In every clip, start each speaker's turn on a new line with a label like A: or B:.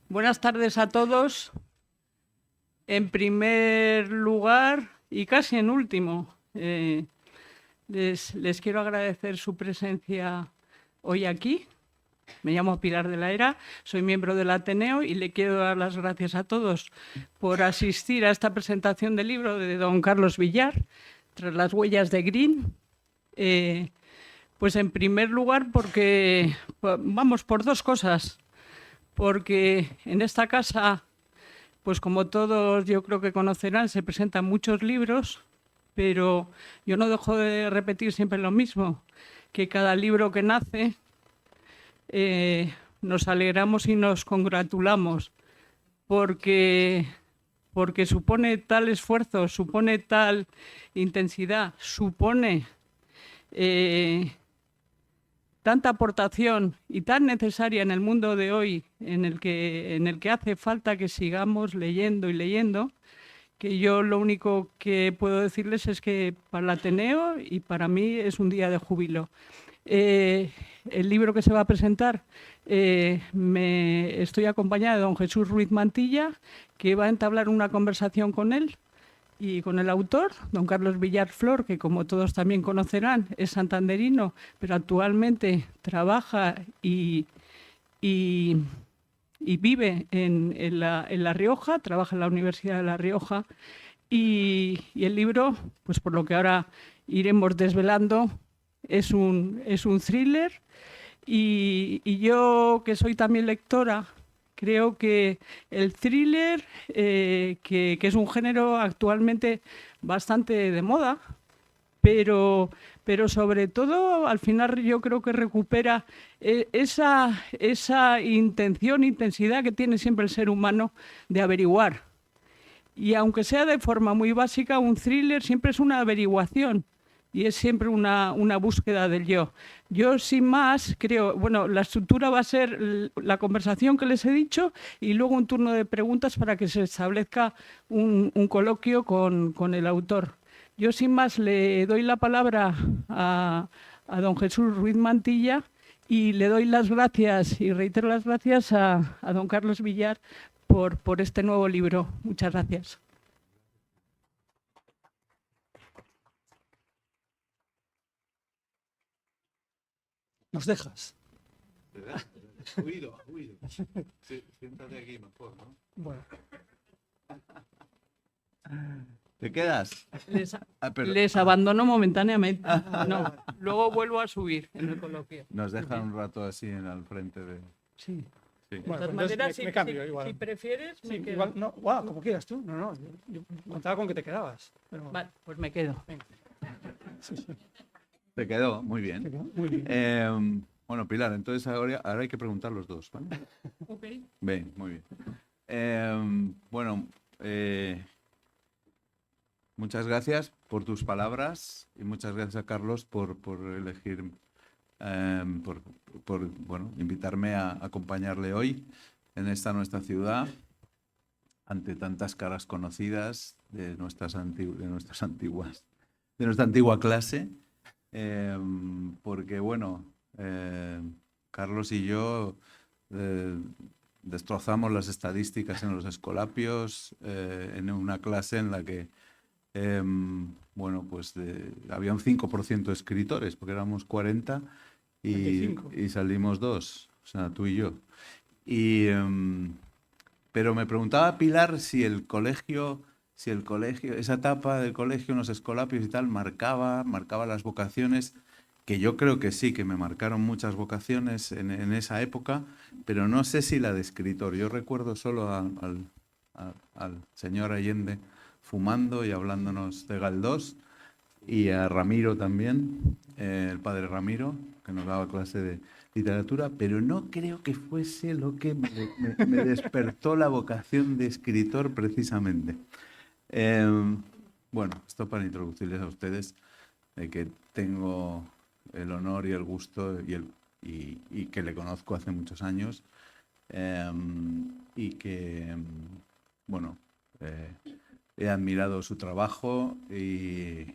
A: Buenas tardes a todos. En primer lugar, y casi en último, les quiero agradecer su presencia hoy aquí. Me llamo Pilar de la Era, soy miembro del Ateneo y le quiero dar las gracias a todos por asistir a esta presentación del libro de don Carlos Villar, Tras las huellas de Green. Pues en primer lugar porque, vamos, por dos cosas. Porque en esta casa, pues como todos yo creo que conocerán, se presentan muchos libros, pero yo no dejo de repetir siempre lo mismo, que cada libro que nace nos alegramos y nos congratulamos, porque, porque supone tal esfuerzo, supone tal intensidad, supone tanta aportación y tan necesaria en el mundo de hoy, en el que hace falta que sigamos leyendo y leyendo, que yo lo único que puedo decirles es que para el Ateneo y para mí es un día de júbilo. El libro que se va a presentar, estoy acompañada de don Jesús Ruiz Mantilla, que va a entablar una conversación con él y con el autor, don Carlos Villar Flor, que como todos también conocerán, es santanderino, pero actualmente trabaja y vive en La Rioja, trabaja en la Universidad de La Rioja, y el libro, pues por lo que ahora iremos desvelando, es un thriller, y yo, que soy también lectora, creo que el thriller, que es un género actualmente bastante de moda, pero, pero sobre todo al final yo creo que recupera esa intención, intensidad que tiene siempre el ser humano de averiguar. Y aunque sea de forma muy básica, un thriller siempre es una averiguación y es siempre una búsqueda del yo. Yo, sin más, creo, bueno, la estructura va a ser la conversación que les he dicho y luego un turno de preguntas para que se establezca un coloquio con el autor. Yo, sin más, le doy la palabra a don Jesús Ruiz Mantilla y le doy las gracias y reitero las gracias a don Carlos Villar por este nuevo libro. Muchas gracias.
B: ¿Nos dejas?
C: Huido. Sí, siéntate aquí mejor, ¿no?
B: Bueno.
C: ¿Te quedas?
A: Les abandono momentáneamente. No, luego vuelvo a subir en el coloquio.
C: Nos dejan un rato así al frente de...
A: Sí.
C: Sí.
A: De
B: Bueno,
A: todas
B: pues entonces
A: maneras,
B: me cambio igual.
A: si prefieres,
B: Sí,
A: me quedo.
B: igual, no, como quieras tú. No, yo contaba con que te quedabas. Pero...
A: Vale, pues me quedo.
B: Venga. Sí.
C: Te quedó, muy bien.
B: Te quedó muy bien.
C: Bueno, Pilar, entonces ahora hay que preguntar los dos, ¿vale?
A: Ok.
C: Bien, muy bien. Bueno, muchas gracias por tus palabras y muchas gracias a Carlos por elegir, bueno, invitarme a acompañarle hoy en esta nuestra ciudad, ante tantas caras conocidas de nuestra antigua clase, porque bueno, Carlos y yo destrozamos las estadísticas en los escolapios, en una clase en la que bueno, pues había un 5% de escritores, porque éramos 40 y salimos 2, o sea, tú y yo. Pero me preguntaba Pilar si el colegio, esa etapa del colegio, en los escolapios y tal, marcaba las vocaciones, que yo creo que sí, que me marcaron muchas vocaciones en esa época, pero no sé si la de escritor. Yo recuerdo solo al señor Allende fumando y hablándonos de Galdós, y a Ramiro también, el padre Ramiro, que nos daba clase de literatura, pero no creo que fuese lo que me despertó la vocación de escritor precisamente. Bueno, esto para introducirles a ustedes de que tengo el honor y el gusto y que le conozco hace muchos años, y que, bueno, he admirado su trabajo y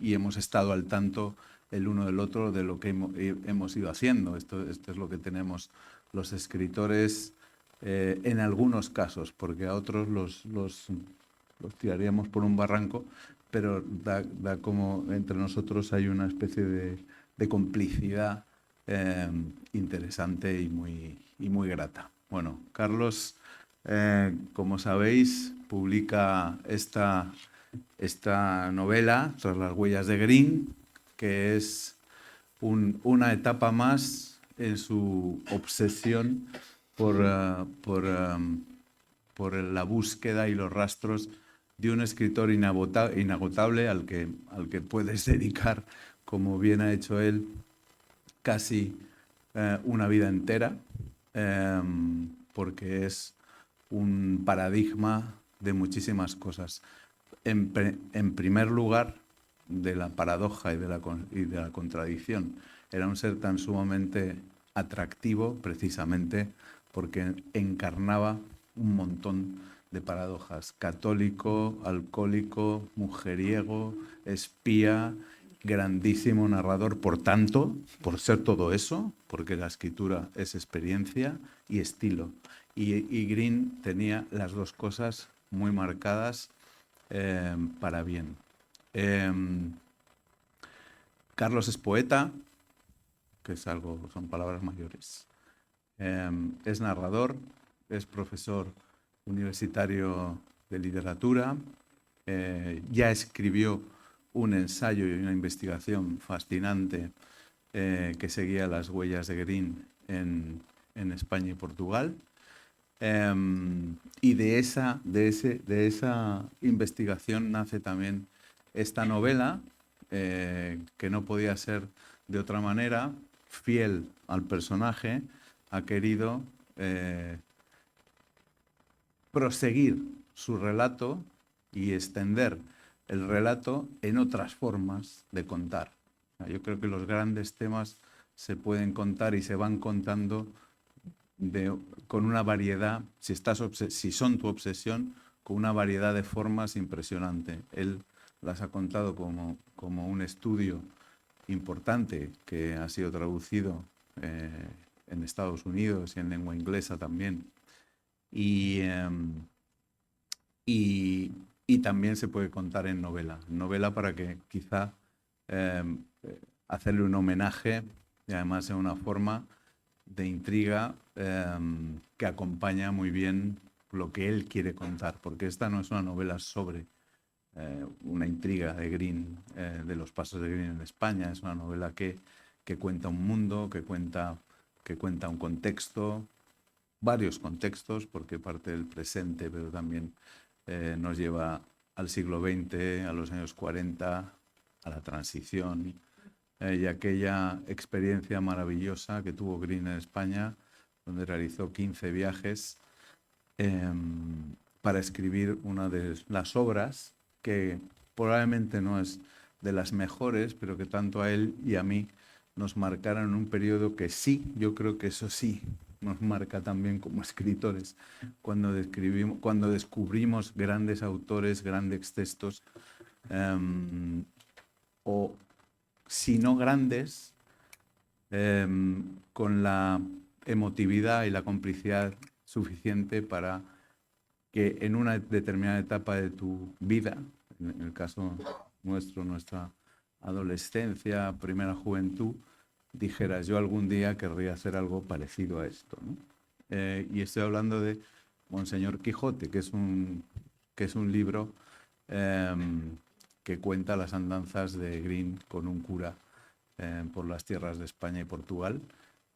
C: hemos estado al tanto el uno del otro de lo que hemos ido haciendo. Esto es lo que tenemos los escritores, en algunos casos, porque a otros los tiraríamos por un barranco, pero da como entre nosotros hay una especie de complicidad interesante y muy grata. Bueno, Carlos, como sabéis, publica esta novela, Tras las huellas de Green, que es una etapa más en su obsesión por la búsqueda y los rastros de un escritor inagotable al que puedes dedicar, como bien ha hecho él, casi una vida entera, porque es un paradigma de muchísimas cosas. En primer lugar, de la paradoja y de la contradicción. Era un ser tan sumamente atractivo, precisamente porque encarnaba un montón de paradojas. Católico, alcohólico, mujeriego, espía, grandísimo narrador, por tanto, por ser todo eso, porque la escritura es experiencia y estilo. Y Green tenía las dos cosas muy marcadas para bien. Carlos es poeta, que es son palabras mayores. Es narrador, es profesor universitario de literatura, ya escribió un ensayo y una investigación fascinante que seguía las huellas de Green en España y Portugal. Y de esa investigación nace también esta novela, que no podía ser de otra manera, fiel al personaje, ha querido proseguir su relato y extender el relato en otras formas de contar. Yo creo que los grandes temas se pueden contar y se van contando con una variedad, si son tu obsesión, con una variedad de formas impresionante. Él las ha contado como un estudio importante que ha sido traducido en Estados Unidos y en lengua inglesa también. Y también se puede contar en novela. Novela para que quizá hacerle un homenaje y además en una forma de intriga que acompaña muy bien lo que él quiere contar, porque esta no es una novela sobre una intriga de Green, de los pasos de Green en España, es una novela que cuenta un mundo, que cuenta un contexto, varios contextos, porque parte del presente, pero también nos lleva al siglo XX, a los años 40, a la transición, y aquella experiencia maravillosa que tuvo Green en España, donde realizó 15 viajes para escribir una de las obras que probablemente no es de las mejores, pero que tanto a él y a mí nos marcaron un periodo que sí, yo creo que eso sí nos marca también como escritores, cuando descubrimos grandes autores, grandes textos, o si no grandes, con la emotividad y la complicidad suficiente para que en una determinada etapa de tu vida, en el caso nuestro, nuestra adolescencia, primera juventud, dijeras, yo algún día querría hacer algo parecido a esto, ¿no? Y estoy hablando de Monseñor Quijote, que es un libro que cuenta las andanzas de Green con un cura por las tierras de España y Portugal,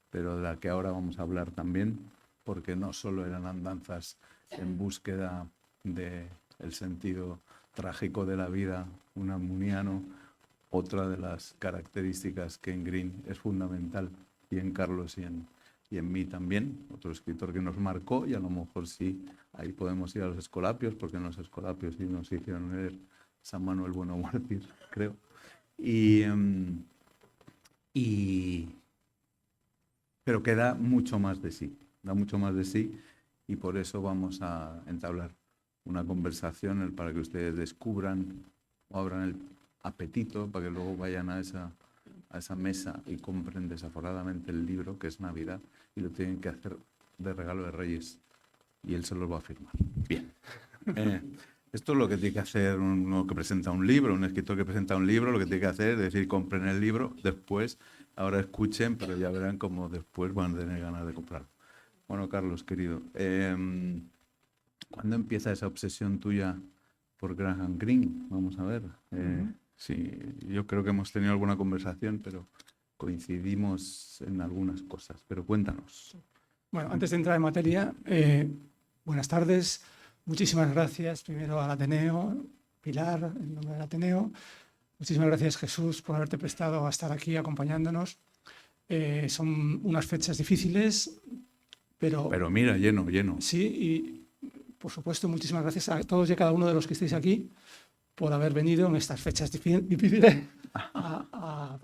C: pero de la que ahora vamos a hablar también, porque no solo eran andanzas en búsqueda del sentido trágico de la vida unamuniano. Otra de las características que en Green es fundamental, y en Carlos y en mí también, otro escritor que nos marcó, y a lo mejor sí, ahí podemos ir a los Escolapios, porque en los Escolapios sí nos hicieron leer San Manuel Bueno Mártir, creo. Pero que da mucho más de sí, y por eso vamos a entablar una conversación para que ustedes descubran o abran el apetito, para que luego vayan a a esa mesa y compren desaforadamente el libro, que es Navidad, y lo tienen que hacer de regalo de Reyes. Y él se los va a firmar. Bien. Esto es lo que tiene que hacer uno que presenta un libro, un escritor que presenta un libro, lo que tiene que hacer es decir, compren el libro, después, ahora escuchen, pero ya verán cómo después van a tener ganas de comprarlo. Bueno, Carlos, querido, ¿cuándo empieza esa obsesión tuya por Graham Greene? Vamos a ver. Sí, yo creo que hemos tenido alguna conversación, pero coincidimos en algunas cosas. Pero cuéntanos.
B: Bueno, antes de entrar en materia, buenas tardes. Muchísimas gracias primero al Ateneo, Pilar, en nombre del Ateneo. Muchísimas gracias, Jesús, por haberte prestado a estar aquí acompañándonos. Son unas fechas difíciles, pero
C: mira, lleno.
B: Sí, y por supuesto, muchísimas gracias a todos y a cada uno de los que estáis aquí por haber venido en estas fechas difíciles a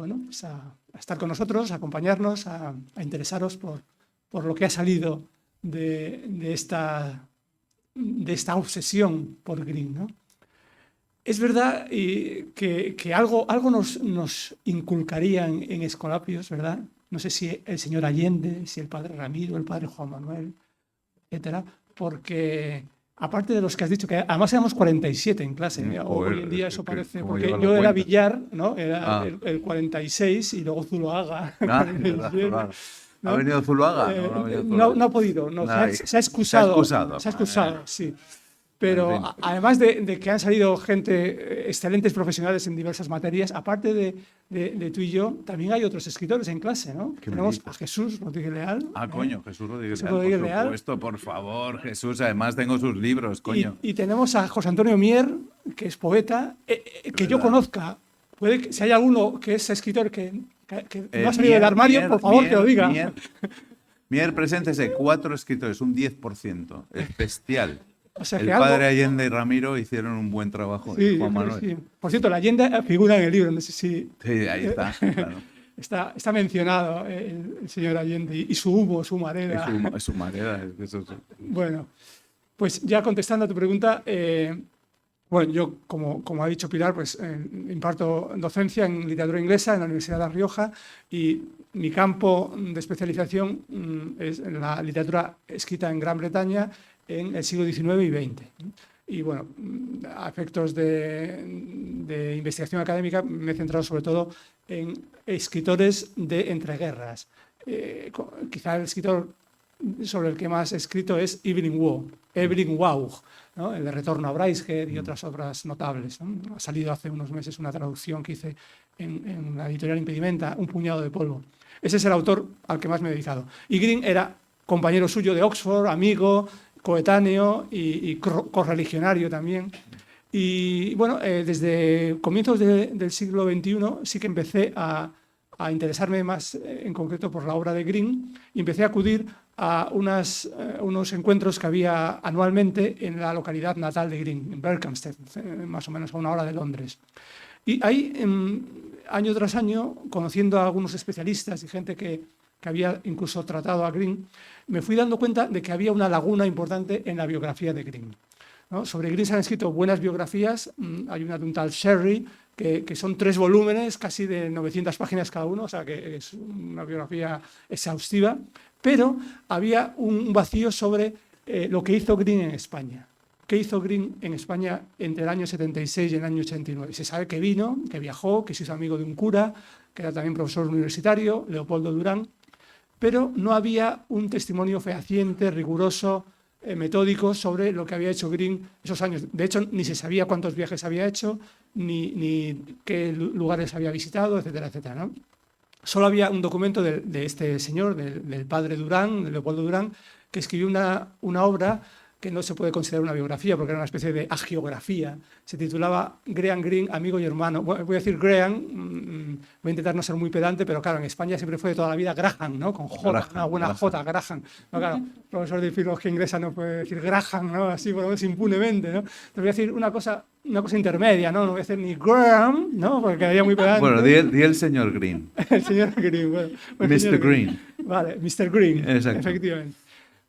B: estar con nosotros, a acompañarnos, a interesaros por lo que ha salido de esta obsesión por Greene, ¿no? Es verdad que algo nos inculcarían en Escolapios, ¿verdad? No sé si el señor Allende, si el padre Ramiro, el padre Juan Manuel, etcétera, porque aparte de los que has dicho, que además éramos 47 en clase, hoy en día eso parece, porque yo era Villar, ¿no? Era el 46 y luego Zuloaga.
C: ¿Verdad? ¿Ha venido Zuloaga?
B: No ha podido, se ha excusado. Se ha excusado, sí. Pero además de que han salido gente, excelentes profesionales en diversas materias, aparte de tú y yo, también hay otros escritores en clase, ¿no? Tenemos a Jesús Rodríguez Leal.
C: Jesús Rodríguez Leal, por supuesto, por favor, Jesús. Además tengo sus libros, coño.
B: Y tenemos a José Antonio Mier, que es poeta, que yo conozca. Puede que, si hay alguno que es escritor que no ha salido del armario, por favor, que lo diga.
C: Mier, preséntese, 4 escritores, un 10%. Es bestial.
B: O sea,
C: el padre Allende y Ramiro hicieron un buen trabajo.
B: Sí,
C: Juan Manuel.
B: Sí. Por cierto, la Allende figura en el libro, no sé si...
C: Sí, ahí está, claro.
B: Está mencionado el señor Allende y su humo, su humareda.
C: Es su humareda.
B: Bueno, pues ya contestando a tu pregunta, bueno, yo, como ha dicho Pilar, pues imparto docencia en literatura inglesa en la Universidad de La Rioja y mi campo de especialización es en la literatura escrita en Gran Bretaña en el siglo XIX y XX. Y bueno, a efectos de investigación académica me he centrado sobre todo en escritores de entreguerras. Quizá el escritor sobre el que más he escrito es Evelyn Waugh, ¿no? El de Retorno a Brideshead y otras obras notables, ¿no? Ha salido hace unos meses una traducción que hice en la editorial Impedimenta, Un puñado de polvo. Ese es el autor al que más me he dedicado. Y Greene era compañero suyo de Oxford, amigo, coetáneo y correligionario también. Y bueno, desde comienzos del siglo XXI sí que empecé a interesarme más en concreto por la obra de Greene y empecé a acudir a unos encuentros que había anualmente en la localidad natal de Greene, en Berkhamsted, más o menos a 1 hora de Londres. Y ahí, año tras año, conociendo a algunos especialistas y gente que había incluso tratado a Greene, me fui dando cuenta de que había una laguna importante en la biografía de Greene, ¿no? Sobre Greene se han escrito buenas biografías, hay una de un tal Sherry, que son 3 volúmenes, casi de 900 páginas cada uno, o sea que es una biografía exhaustiva, pero había un vacío sobre lo que hizo Greene en España. ¿Qué hizo Greene en España entre el año 76 y el año 89? Se sabe que vino, que viajó, que se hizo amigo de un cura, que era también profesor universitario, Leopoldo Durán, pero no había un testimonio fehaciente, riguroso, metódico sobre lo que había hecho Greene esos años. De hecho, ni se sabía cuántos viajes había hecho, ni qué lugares había visitado, etcétera, etcétera, ¿no? Solo había un documento de este señor, del padre Durán, de Leopoldo Durán, que escribió una obra que no se puede considerar una biografía porque era una especie de agiografía. Se titulaba Graham Greene, amigo y hermano. Bueno, voy a decir Graham, voy a intentar no ser muy pedante, pero claro, en España siempre fue de toda la vida Graham, ¿no? Con J, una buena J, Graham. No, claro, profesor de filología inglesa no puede decir Graham, ¿no? Así por lo menos impunemente, ¿no? Entonces voy a decir una cosa intermedia, ¿no? No voy a decir ni Graham, ¿no? Porque quedaría muy pedante.
C: Bueno, di el señor Greene.
B: El señor Greene, bueno.
C: Mr. Greene.
B: Vale, Mr. Greene,
C: exacto.
B: efectivamente.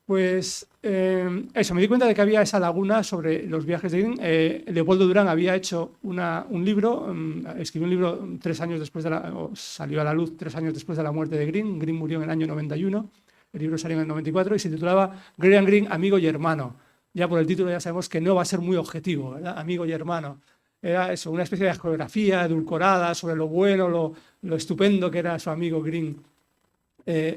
B: Pues eso, me di cuenta de que había esa laguna sobre los viajes de Green. Leopoldo Durán había hecho un libro, escribió un libro 3 años después o salió a la luz 3 años después de la muerte de Green. Green murió en el año 91, el libro salió en el 94 y se titulaba Graham Greene, amigo y hermano. Ya por el título ya sabemos que no va a ser muy objetivo, ¿verdad? Amigo y hermano. Era eso, una especie de geografía edulcorada sobre lo bueno, lo estupendo que era su amigo Green.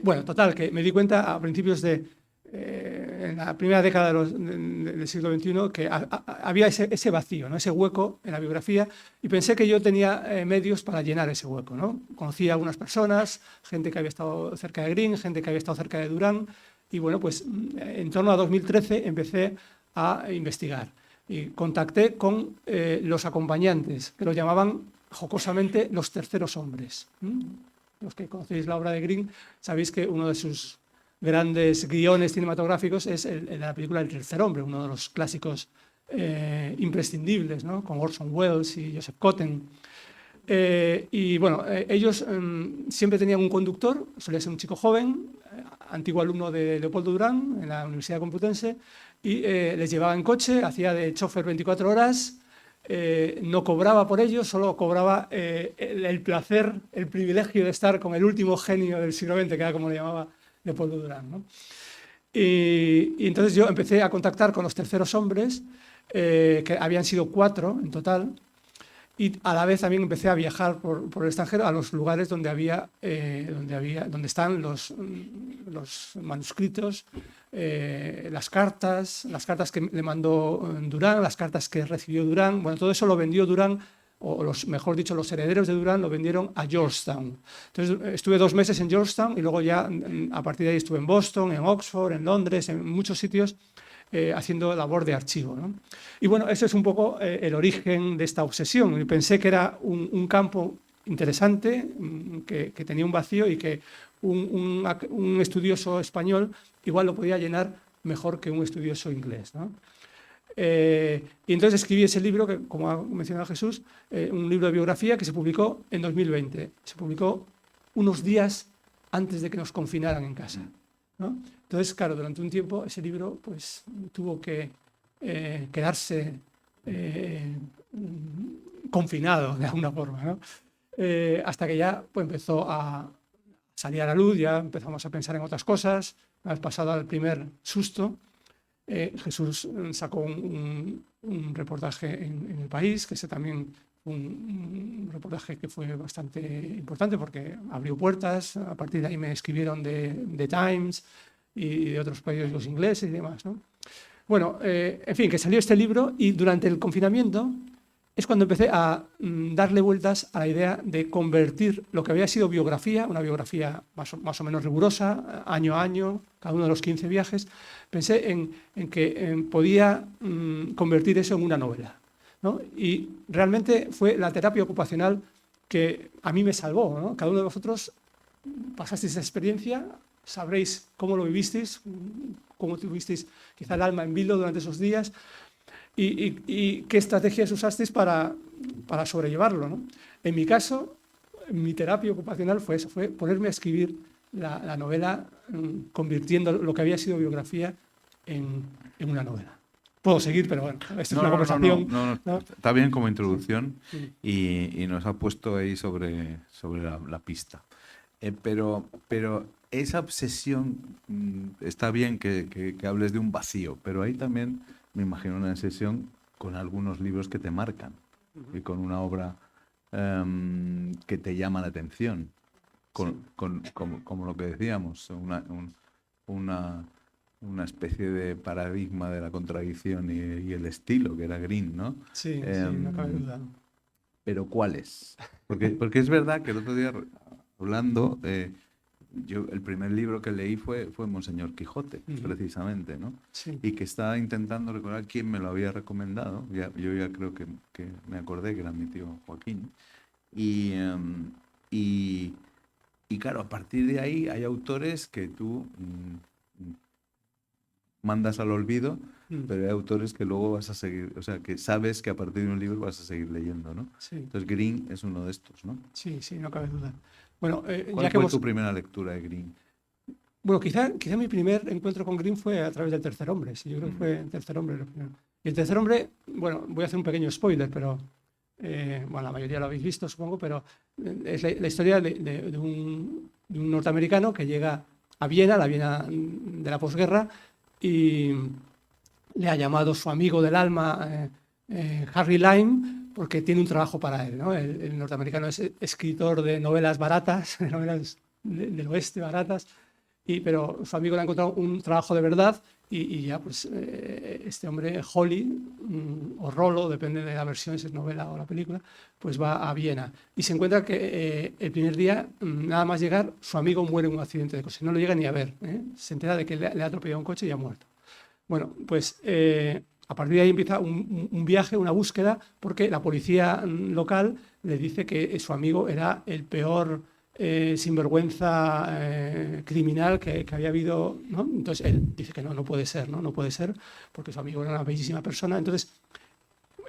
B: Bueno, total, que me di cuenta a principios en la primera década del siglo XXI que había ese vacío, ¿no? Ese hueco en la biografía, y pensé que yo tenía medios para llenar ese hueco, ¿no? Conocí a algunas personas, gente que había estado cerca de Green, gente que había estado cerca de Durán, y bueno, pues en torno a 2013 empecé a investigar y contacté con los acompañantes, que los llamaban jocosamente los terceros hombres. Los que conocéis la obra de Green sabéis que uno de sus grandes guiones cinematográficos es el de la película El tercer hombre, uno de los clásicos imprescindibles, ¿no? Con Orson Welles y Joseph Cotten. Y bueno, ellos siempre tenían un conductor, solía ser un chico joven, antiguo alumno de Leopoldo Durán en la Universidad Complutense, y les llevaba en coche, hacía de chofer 24 horas, no cobraba por ello, solo cobraba el placer, el privilegio de estar con el último genio del siglo XX, que era como le llamaba Leopoldo Durán, ¿no? Y entonces yo empecé a contactar con los terceros hombres, que habían sido 4 en total, y a la vez también empecé a viajar por el extranjero a los lugares donde están los manuscritos, las cartas que le mandó Durán, las cartas que recibió Durán. Bueno, todo eso lo vendió Durán, o mejor dicho, los herederos de Durán lo vendieron a Georgetown. Entonces estuve 2 meses en Georgetown y luego ya a partir de ahí estuve en Boston, en Oxford, en Londres, en muchos sitios, haciendo labor de archivo, ¿no? Y bueno, eso es un poco el origen de esta obsesión. Y pensé que era un campo interesante, que tenía un vacío y que un estudioso español igual lo podía llenar mejor que un estudioso inglés, ¿no? Y entonces escribí ese libro, que como ha mencionado Jesús, un libro de biografía que se publicó en 2020. Se publicó unos días antes de que nos confinaran en casa, ¿no? Entonces, claro, durante un tiempo ese libro pues tuvo que quedarse confinado de alguna forma, ¿no? Hasta que ya pues, empezó a salir a la luz, ya empezamos a pensar en otras cosas. Una vez pasado el primer susto, Jesús sacó un reportaje en El País, que ese también un reportaje que fue bastante importante porque abrió puertas. A partir de ahí me escribieron de Times y de otros periódicos ingleses y demás, ¿no? Bueno, en fin, que salió este libro y durante el confinamiento es cuando empecé a darle vueltas a la idea de convertir lo que había sido biografía, una biografía más o menos rigurosa, año a año, cada uno de los 15 viajes. Pensé en que podía convertir eso en una novela, ¿no? Y realmente fue la terapia ocupacional que a mí me salvó, ¿no? Cada uno de vosotros pasasteis esa experiencia, sabréis cómo lo vivisteis, cómo tuvisteis quizá el alma en vilo durante esos días y qué estrategias usasteis para sobrellevarlo, ¿no? En mi caso, mi terapia ocupacional fue eso, fue ponerme a escribir la novela, convirtiendo lo que había sido biografía en una novela. Puedo seguir, pero bueno, esto es una conversación.
C: No, está bien como introducción
B: Sí.
C: y nos ha puesto ahí sobre la pista. Pero esa obsesión, está bien que hables de un vacío, pero hay también, me imagino, una obsesión con algunos libros que te marcan y con una obra que te llama la atención, como lo que decíamos, una especie de paradigma de la contradicción y el estilo, que era Green, ¿no?
B: Sí, no cabe duda.
C: Pero ¿cuáles? Porque es verdad que el otro día, hablando, yo el primer libro que leí fue Monseñor Quijote, precisamente, ¿no? Sí. Y que estaba intentando recordar quién me lo había recomendado. Yo ya creo que me acordé que era mi tío Joaquín. Y claro, a partir de ahí hay autores que tú mandas al olvido, pero hay autores que luego vas a seguir, o sea, que sabes que a partir de un libro vas a seguir leyendo, ¿no? Sí. Entonces Green es uno de estos, ¿no?
B: Sí, no cabe duda. Bueno,
C: ¿Cuál fue tu primera lectura de Green?
B: Bueno, quizá mi primer encuentro con Green fue a través del Tercer Hombre. Sí, yo creo que fue el Tercer Hombre lo primero. Y el Tercer Hombre, bueno, voy a hacer un pequeño spoiler, pero bueno, la mayoría lo habéis visto, supongo, pero es la historia de un norteamericano que llega a Viena, la Viena de la posguerra, y le ha llamado su amigo del alma, Harry Lime, porque tiene un trabajo para él, ¿no? El norteamericano es escritor de novelas baratas, de novelas del oeste baratas, pero su amigo le ha encontrado un trabajo de verdad y ya pues este hombre, Holly, o Rollo, depende de la versión, si es novela o la película, pues va a Viena y se encuentra que el primer día, nada más llegar, su amigo muere en un accidente de coche, no lo llega ni a ver, se entera de que le ha atropellado un coche y ha muerto. Bueno, pues a partir de ahí empieza un viaje, una búsqueda, porque la policía local le dice que su amigo era el peor sinvergüenza criminal que había habido, ¿no? Entonces él dice que no puede ser, ¿no? No puede ser, porque su amigo era una bellísima persona. Entonces,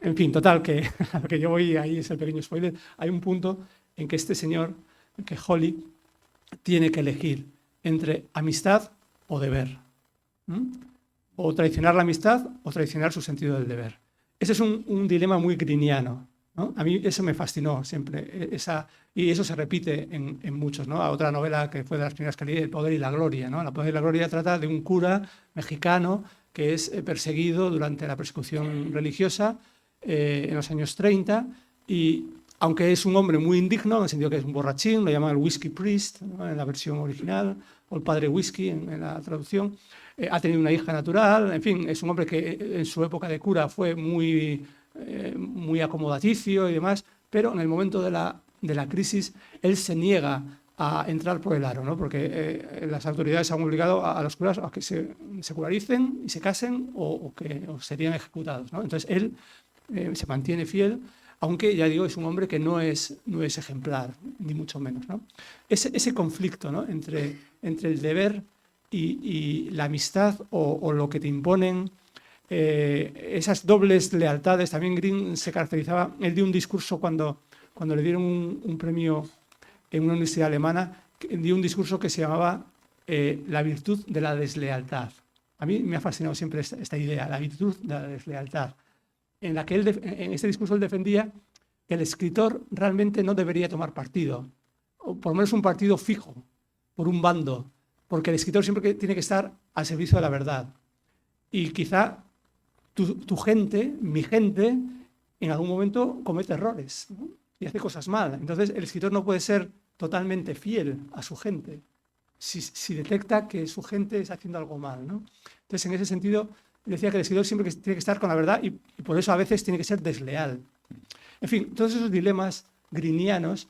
B: en fin, total, que a lo que yo voy ahí es el pequeño spoiler. Hay un punto en que este señor, que Holly, tiene que elegir entre amistad o deber. O traicionar la amistad o traicionar su sentido del deber. Ese es un dilema muy greeniano, ¿no? A mí eso me fascinó siempre, y eso se repite en muchos, ¿no? A otra novela que fue de las primeras que leí, El poder y la gloria, ¿no? El poder y la gloria trata de un cura mexicano que es perseguido durante la persecución religiosa en los años 30, y aunque es un hombre muy indigno, en el sentido que es un borrachín, lo llaman el whisky priest, ¿no? En la versión original, o el padre whisky en la traducción, ha tenido una hija natural, en fin, es un hombre que en su época de cura fue muy acomodaticio y demás, pero en el momento de la crisis él se niega a entrar por el aro, ¿no? Porque las autoridades han obligado a los curas a que se secularicen y se casen o serían ejecutados, ¿no? Entonces él se mantiene fiel, aunque ya digo, es un hombre que no es ejemplar, ni mucho menos, ¿no? Ese conflicto, ¿no? entre el deber y la amistad o lo que te imponen, esas dobles lealtades. También Green se caracterizaba, él dio un discurso cuando le dieron un premio en una universidad alemana, dio un discurso que se llamaba La virtud de la deslealtad. A mí me ha fascinado siempre esta idea, la virtud de la deslealtad, en la que en este discurso él defendía que el escritor realmente no debería tomar partido, o por lo menos un partido fijo, por un bando, porque el escritor siempre tiene que estar al servicio de la verdad. Y quizá tu gente, mi gente, en algún momento comete errores, ¿no? Y hace cosas mal. Entonces el escritor no puede ser totalmente fiel a su gente si detecta que su gente está haciendo algo mal, ¿no? Entonces en ese sentido decía que el escritor siempre tiene que estar con la verdad y por eso a veces tiene que ser desleal. En fin, todos esos dilemas greenianos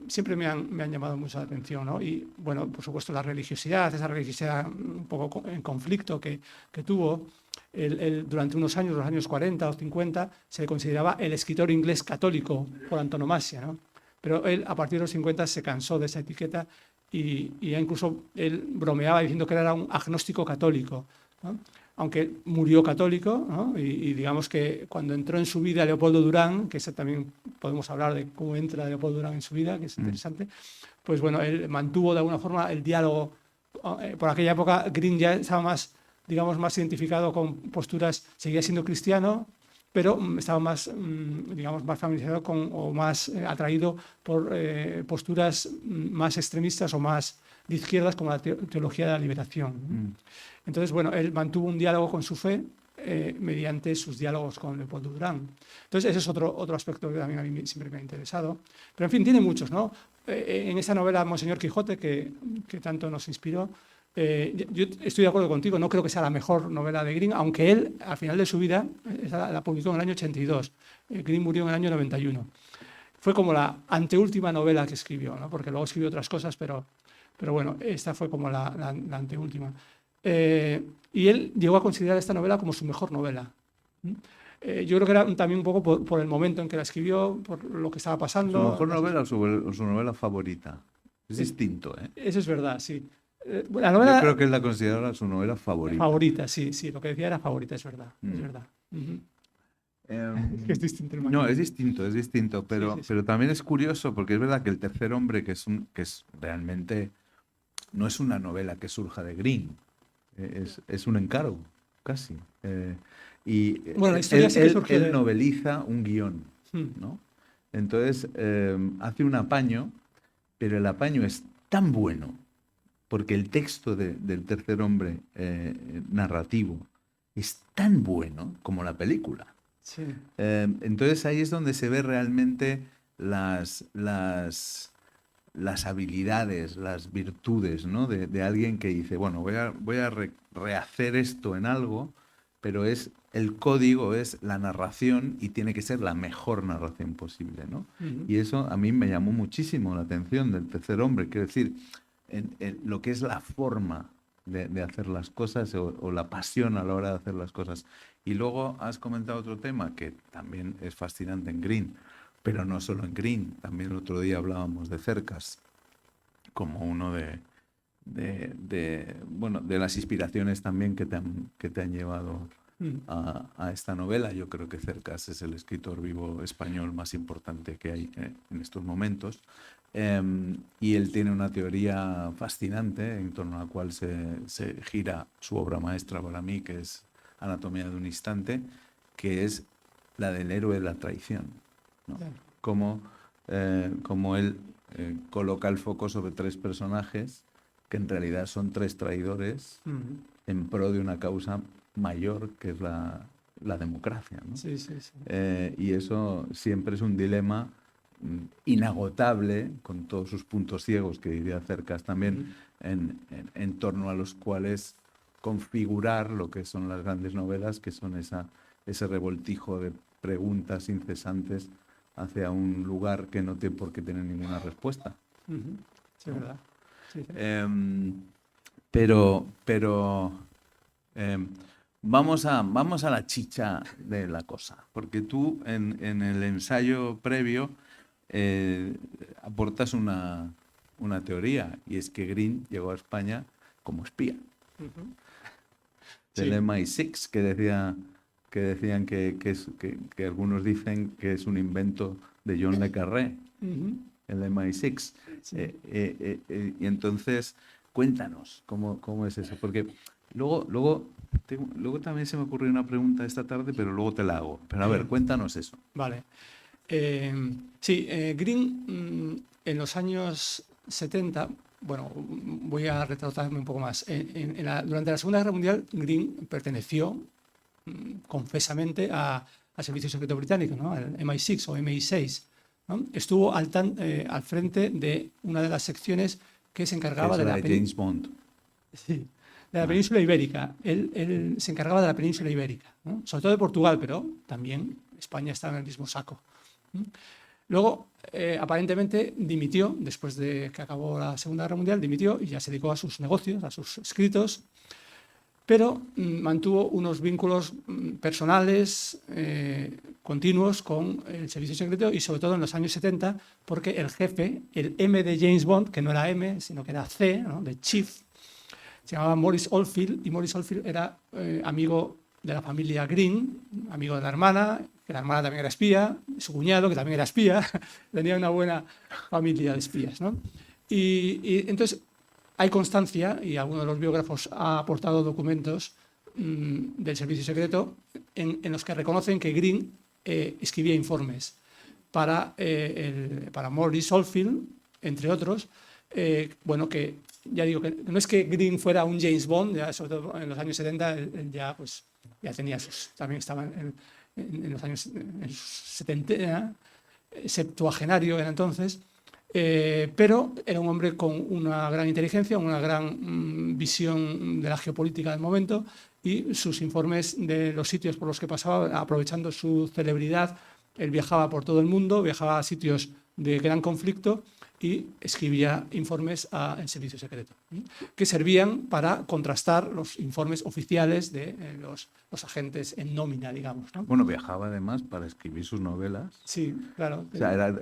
B: siempre me han llamado mucho la atención, ¿no? Y bueno, por supuesto la religiosidad, esa religiosidad un poco en conflicto que tuvo. Durante unos años, los años 40 o 50, se le consideraba el escritor inglés católico por antonomasia, ¿no? Pero él a partir de los 50 se cansó de esa etiqueta y ya incluso él bromeaba diciendo que era un agnóstico católico, ¿no? Aunque murió católico, ¿no? Y digamos que cuando entró en su vida Leopoldo Durán, que también podemos hablar de cómo entra Leopoldo Durán en su vida, que es interesante, pues bueno, él mantuvo de alguna forma el diálogo. Por aquella época Green ya estaba más, digamos, más identificado con posturas, seguía siendo cristiano, pero estaba más, digamos, más familiarizado o más atraído por posturas más extremistas o más de izquierdas, como la teología de la liberación. Entonces, bueno, él mantuvo un diálogo con su fe mediante sus diálogos con Leopoldo Durán. Entonces, ese es otro aspecto que también a mí siempre me ha interesado. Pero, en fin, tiene muchos, ¿no? En esa novela Monseñor Quijote, que tanto nos inspiró, yo estoy de acuerdo contigo, no creo que sea la mejor novela de Green, aunque él, al final de su vida, la publicó en el año 82. Green murió en el año 91. Fue como la anteúltima novela que escribió, ¿no? Porque luego escribió otras cosas, pero bueno, esta fue como la anteúltima. Y él llegó a considerar esta novela como su mejor novela. Yo creo que era también un poco por el momento en que la escribió, por lo que estaba pasando.
C: ¿Su mejor novela o su novela favorita? Es distinto, ¿eh?
B: Eso es verdad, sí. La novela,
C: yo creo que él la considera su novela favorita.
B: Favorita, sí, lo que decía era favorita, es verdad. Es verdad. Es distinto.
C: No, es distinto, pero también es curioso porque es verdad que El tercer hombre, que es realmente no es una novela que surja de Green, es un encargo, casi. Y
B: Bueno, la historia sí que surge
C: él noveliza un guión, ¿no? Entonces hace un apaño, pero el apaño es tan bueno, porque el texto del tercer hombre narrativo es tan bueno como la película.
B: Sí.
C: Entonces ahí es donde se ve realmente las habilidades, las virtudes, ¿no? de alguien que dice, bueno, voy a rehacer esto en algo, pero el código es la narración y tiene que ser la mejor narración posible, ¿no? Y eso a mí me llamó muchísimo la atención del tercer hombre, quiero decir, en lo que es la forma de hacer las cosas o la pasión a la hora de hacer las cosas. Y luego has comentado otro tema que también es fascinante en Green, pero no solo en Green, también el otro día hablábamos de Cercas, como uno de las inspiraciones también que te han llevado a esta novela. Yo creo que Cercas es el escritor vivo español más importante que hay en estos momentos. Y él tiene una teoría fascinante en torno a la cual se gira su obra maestra para mí, que es Anatomía de un instante, que es la del héroe de la traición, ¿no? Como él coloca el foco sobre tres personajes que en realidad son tres traidores en pro de una causa mayor, que es la democracia, ¿no?
B: Sí, sí, sí.
C: Y eso siempre es un dilema inagotable, con todos sus puntos ciegos, que diría Cercas también, en torno a los cuales configurar lo que son las grandes novelas, que son ese revoltijo de preguntas incesantes hacia un lugar que no tiene por qué tener ninguna respuesta.
B: Sí, es verdad. Sí, sí.
C: Pero vamos a la chicha de la cosa, porque tú en el ensayo previo aportas una teoría, y es que Green llegó a España como espía del MI6, que decían que algunos dicen que es un invento de John le Carré, el MI6.
B: Sí.
C: Y entonces, cuéntanos cómo es eso, porque luego también se me ocurrió una pregunta esta tarde, pero luego te la hago. Pero a ver, cuéntanos eso.
B: Vale. Green en los años 70, bueno, voy a retratarme un poco más. Durante la Segunda Guerra Mundial, Green perteneció confesamente al Servicio Secreto Británico, ¿no? Al MI6 o MI6, ¿no? Estuvo al frente de una de las secciones que se encargaba
C: de la James Bond.
B: Sí, de la península ibérica. Él se encargaba de la península ibérica, ¿no? Sobre todo de Portugal, pero también España estaba en el mismo saco. Luego, aparentemente, dimitió, después de que acabó la Segunda Guerra Mundial, dimitió y ya se dedicó a sus negocios, a sus escritos, pero mantuvo unos vínculos personales continuos con el servicio secreto, y sobre todo en los años 70, porque el jefe, el M de James Bond, que no era M, sino que era C, ¿no? De Chief, se llamaba Maurice Oldfield, y Maurice Oldfield era amigo de la familia Green, amigo de la hermana, que la hermana también era espía, su cuñado, que también era espía. Tenía una buena familia de espías, ¿no? Y entonces hay constancia, y alguno de los biógrafos ha aportado documentos del servicio secreto en los que reconocen que Green escribía informes para Maurice Oldfield, entre otros. Bueno, que ya digo que no es que Green fuera un James Bond, ya, sobre todo en los años 70, él ya tenía también estaba en los años 70, septuagenario era entonces, pero era un hombre con una gran inteligencia, una gran visión de la geopolítica del momento, y sus informes de los sitios por los que pasaba, aprovechando su celebridad, él viajaba por todo el mundo, viajaba a sitios de gran conflicto y escribía informes al servicio secreto, que servían para contrastar los informes oficiales de los agentes en nómina, digamos, ¿no?
C: Bueno, viajaba además para escribir sus novelas.
B: Sí, claro.
C: O sea,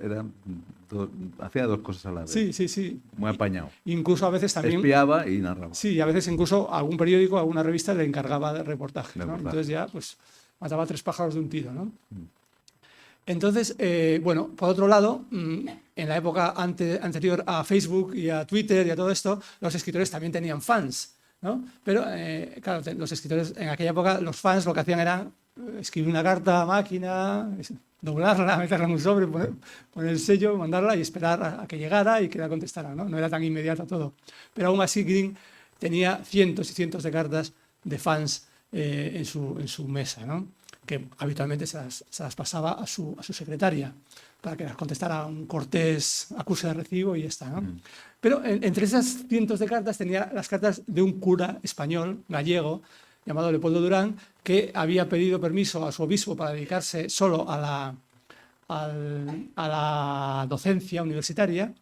C: hacía dos cosas a la vez.
B: Sí, sí, sí.
C: Muy apañado.
B: Incluso a veces también...
C: Espiaba y narraba.
B: Sí, y a veces incluso algún periódico, alguna revista le encargaba de reportajes, ¿no? Entonces ya, pues, mataba 3 pájaros de un tiro, ¿no? Entonces, bueno, por otro lado, en la época anterior a Facebook y a Twitter y a todo esto, los escritores también tenían fans, ¿no? Pero, claro, los escritores en aquella época, los fans lo que hacían era escribir una carta a máquina, doblarla, meterla en un sobre, poner el sello, mandarla y esperar a que llegara y que la contestara, ¿no? No era tan inmediato todo. Pero aún así, Green tenía cientos y cientos de cartas de fans en su mesa, ¿no? Que habitualmente se las pasaba a su secretaria para que las contestara un cortés acuse de recibo y ya está, ¿no? Pero entre esas cientos de cartas tenía las cartas de un cura español, gallego, llamado Leopoldo Durán, que había pedido permiso a su obispo para dedicarse solo a la docencia universitaria,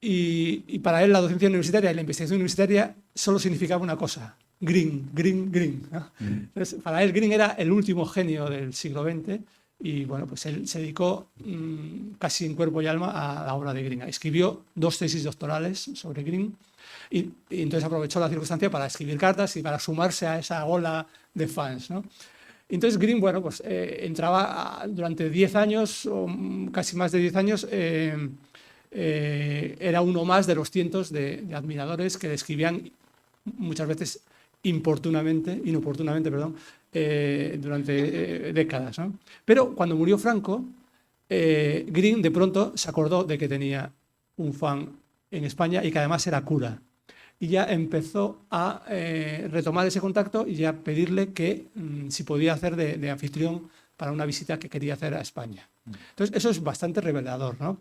B: y para él la docencia universitaria y la investigación universitaria solo significaba una cosa: Green, Green, Green, ¿no? Entonces, para él Green era el último genio del siglo XX y bueno, pues él se dedicó casi en cuerpo y alma a la obra de Green. Escribió 2 tesis doctorales sobre Green y entonces aprovechó la circunstancia para escribir cartas y para sumarse a esa ola de fans, ¿no? Entonces Green, bueno, pues entraba durante 10 años, o casi más de 10 años, era uno más de los cientos de admiradores que le escribían muchas veces inoportunamente, durante décadas, ¿no? Pero cuando murió Franco, Green de pronto se acordó de que tenía un fan en España y que además era cura. Y ya empezó a retomar ese contacto y ya pedirle que si podía hacer de anfitrión para una visita que quería hacer a España. Entonces, eso es bastante revelador, ¿no?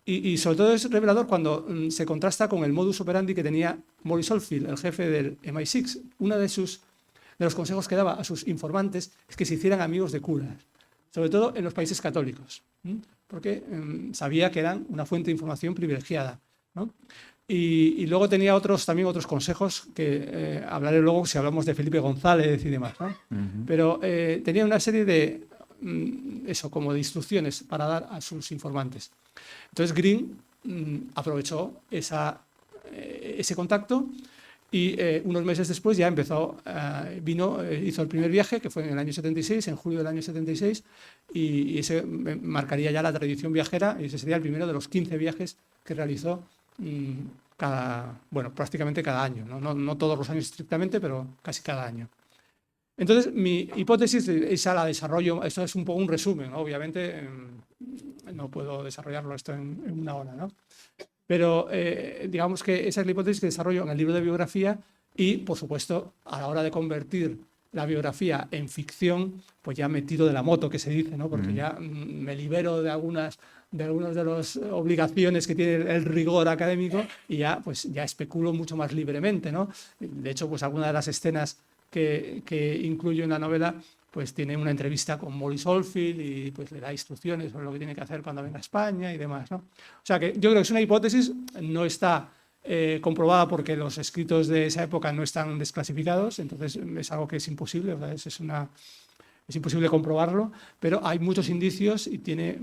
B: Y sobre todo es revelador cuando se contrasta con el modus operandi que tenía Maurice Oldfield, el jefe del MI6. Uno de los consejos que daba a sus informantes es que se hicieran amigos de curas, sobre todo en los países católicos, porque sabía que eran una fuente de información privilegiada, ¿no? Y luego tenía también otros consejos que hablaré luego si hablamos de Felipe González y demás, ¿no? Pero tenía una serie de como de instrucciones para dar a sus informantes. Entonces Green aprovechó ese contacto y unos meses después ya hizo el primer viaje, que fue en el año 76, en julio del año 76, y ese marcaría ya la tradición viajera, y ese sería el primero de los 15 viajes que realizó prácticamente cada año, ¿no? No todos los años estrictamente, pero casi cada año. Entonces, mi hipótesis, esa la desarrollo, esto es un poco un resumen, ¿no? Obviamente no puedo desarrollarlo esto en una hora, ¿no? Pero digamos que esa es la hipótesis que desarrollo en el libro de biografía y, por supuesto, a la hora de convertir la biografía en ficción, pues ya me tiro de la moto, que se dice, ¿no? Porque ya me libero de algunas de las obligaciones que tiene el rigor académico y ya especulo mucho más libremente, ¿no? De hecho, pues algunas de las escenas que incluyo en la novela pues tiene una entrevista con Maurice Oldfield y pues le da instrucciones sobre lo que tiene que hacer cuando venga a España y demás, ¿no? O sea que yo creo que es una hipótesis, no está comprobada porque los escritos de esa época no están desclasificados, entonces es algo que es imposible, ¿verdad? Es imposible comprobarlo, pero hay muchos indicios y tiene,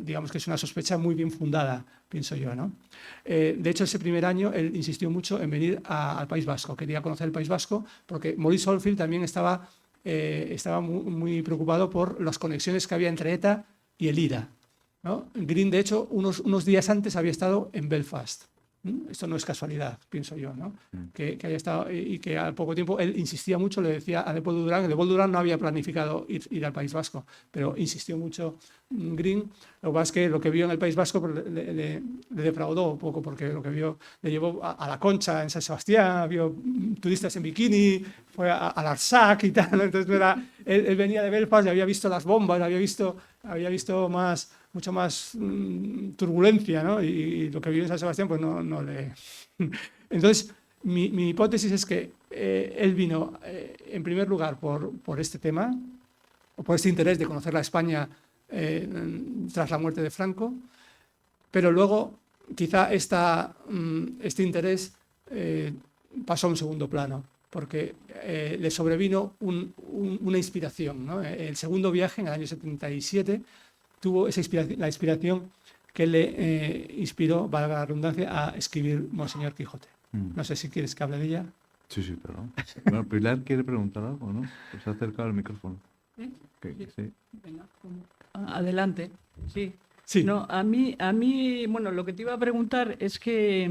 B: digamos que es una sospecha muy bien fundada, pienso yo, ¿no? De hecho, ese primer año él insistió mucho en venir al País Vasco, quería conocer el País Vasco, porque Maurice Oldfield también estaba muy preocupado por las conexiones que había entre ETA y el IRA, ¿no? Green, de hecho, unos días antes había estado en Belfast. Esto no es casualidad, pienso yo, ¿no? Que haya estado y que al poco tiempo él insistía mucho, le decía a Leopoldo Durán, que Leopoldo Durán no había planificado ir al País Vasco, pero insistió mucho Green. Lo que pasa es que lo que vio en el País Vasco le defraudó un poco, porque lo que vio le llevó a la Concha en San Sebastián, vio turistas en bikini, fue al Arsac y tal, ¿no? Entonces él venía de Belfast y había visto las bombas, había visto mucha más turbulencia, ¿no? Y lo que vivió en San Sebastián, pues no le... Entonces, mi hipótesis es que él vino, en primer lugar, por este tema, o por este interés de conocer la España tras la muerte de Franco, pero luego quizá este interés pasó a un segundo plano, porque le sobrevino una inspiración, ¿no? El segundo viaje, en el año 77, tuvo la inspiración que le inspiró, valga la redundancia, a escribir Monseñor Quijote. No sé si quieres que hable de ella.
C: Sí, claro. Bueno, Pilar quiere preguntar algo, ¿no? Pues se ha acercado al micrófono.
A: ¿Sí?
C: Sí.
A: Venga, ¿cómo? Adelante, sí.
B: Sí.
A: No, a mí, bueno, lo que te iba a preguntar es que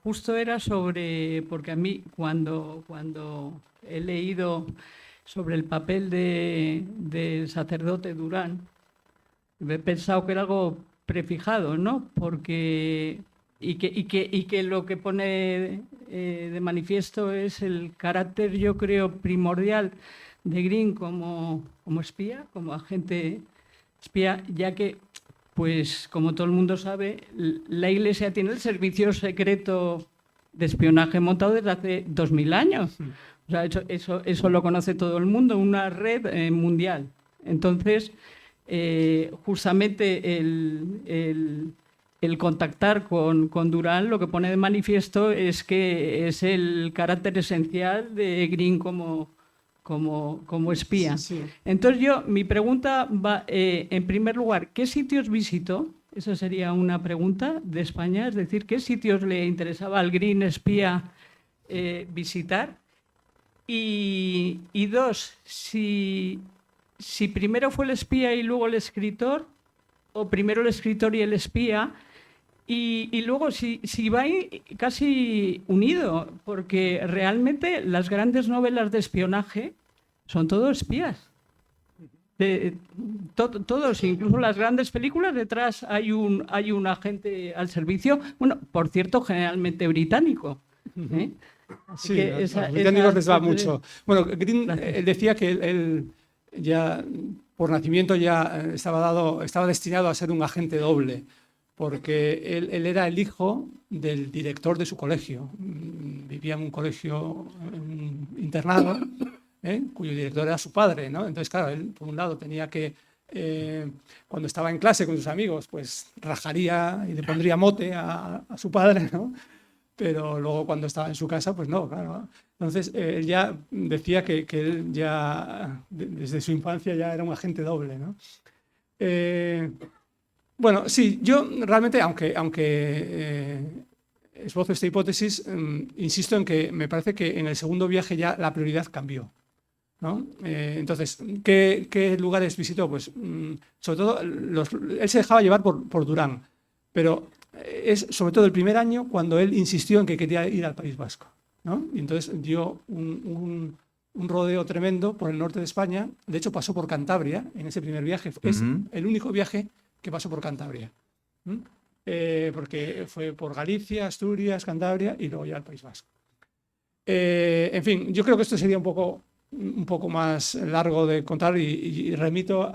A: justo era sobre, porque a mí cuando he leído sobre el papel del sacerdote Durán, he pensado que era algo prefijado, ¿no? Porque y que lo que pone de manifiesto es el carácter, yo creo, primordial de Green como espía, como agente espía, ya que, pues, como todo el mundo sabe, la Iglesia tiene el servicio secreto de espionaje montado desde hace 2000 años. O sea, eso lo conoce todo el mundo, una red mundial. Entonces, justamente el contactar con Durán lo que pone de manifiesto es que es el carácter esencial de Green como espía.
B: Sí.
A: Entonces mi pregunta va, en primer lugar, ¿qué sitios visitó? Esa sería una pregunta de España, es decir, ¿qué sitios le interesaba al Green espía visitar? Y dos, si primero fue el espía y luego el escritor, o primero el escritor y el espía, y luego si va casi unido, porque realmente las grandes novelas de espionaje son todos espías. Todos, incluso las grandes películas, detrás hay un agente al servicio, bueno, por cierto, generalmente británico.
B: Sí, que a los británicos les va mucho. Bueno, Green decía que él ya por nacimiento ya estaba destinado a ser un agente doble, porque él era el hijo del director de su colegio. Vivía en un colegio internado, cuyo director era su padre, ¿no? Entonces, claro, él por un lado tenía que, cuando estaba en clase con sus amigos, pues rajaría y le pondría mote a su padre, ¿no? Pero luego cuando estaba en su casa, pues no, claro. Entonces, él ya decía que él ya, desde su infancia, ya era un agente doble, ¿no? Bueno, sí, yo realmente, aunque esbozo esta hipótesis, insisto en que me parece que en el segundo viaje ya la prioridad cambió, ¿no? Entonces, ¿qué lugares visitó? Pues, sobre todo, él se dejaba llevar por Durán, pero es sobre todo el primer año cuando él insistió en que quería ir al País Vasco, ¿no? Y entonces dio un rodeo tremendo por el norte de España. De hecho, pasó por Cantabria en ese primer viaje. Es el único viaje que pasó por Cantabria, porque fue por Galicia, Asturias, Cantabria y luego ya al País Vasco. En fin, yo creo que esto sería un poco más largo de contar y remito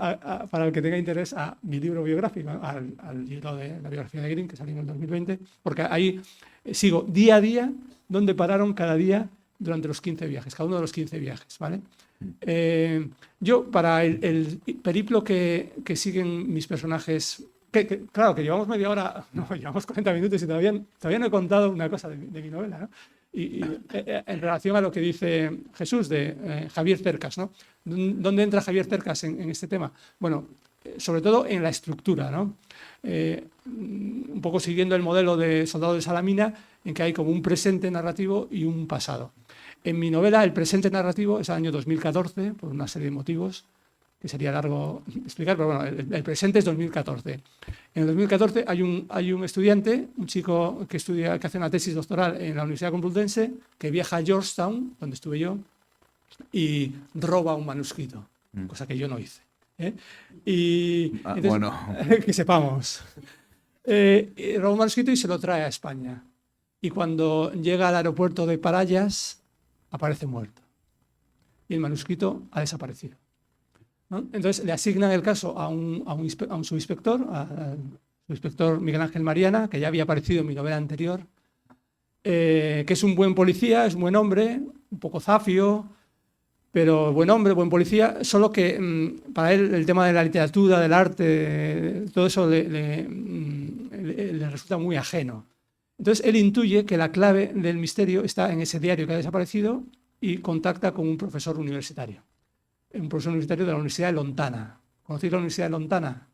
B: para el que tenga interés a mi libro biográfico, al libro de la biografía de Green, que salió en el 2020, porque ahí sigo día a día dónde pararon cada día durante los 15 viajes, cada uno de los 15 viajes, ¿vale? Yo, para el periplo que siguen mis personajes, claro, que llevamos media hora, no, llevamos 40 minutos y todavía no he contado una cosa de mi novela, ¿no? Y en relación a lo que dice Jesús de Javier Cercas, ¿no? ¿Dónde entra Javier Cercas en este tema? Bueno, sobre todo en la estructura, ¿no? Un poco siguiendo el modelo de Soldado de Salamina, en que hay como un presente narrativo y un pasado. En mi novela, el presente narrativo es el año 2014, por una serie de motivos que sería largo explicar, pero bueno, el presente es 2014. En el 2014 hay un estudiante, un chico que hace una tesis doctoral en la Universidad Complutense, que viaja a Georgetown, donde estuve yo, y roba un manuscrito, cosa que yo no hice. Entonces,
C: bueno.
B: Que sepamos. Roba un manuscrito y se lo trae a España. Y cuando llega al aeropuerto de Parayas, aparece muerto. Y el manuscrito ha desaparecido, ¿no? Entonces le asignan el caso a un subinspector, al subinspector Miguel Ángel Mariana, que ya había aparecido en mi novela anterior, que es un buen policía, es un buen hombre, un poco zafio, pero buen hombre, buen policía, solo que para él el tema de la literatura, del arte, todo eso le resulta muy ajeno. Entonces él intuye que la clave del misterio está en ese diario que ha desaparecido y contacta con un profesor universitario. Un profesor universitario de la Universidad de Lontana. ¿Conocéis la Universidad de Lontana?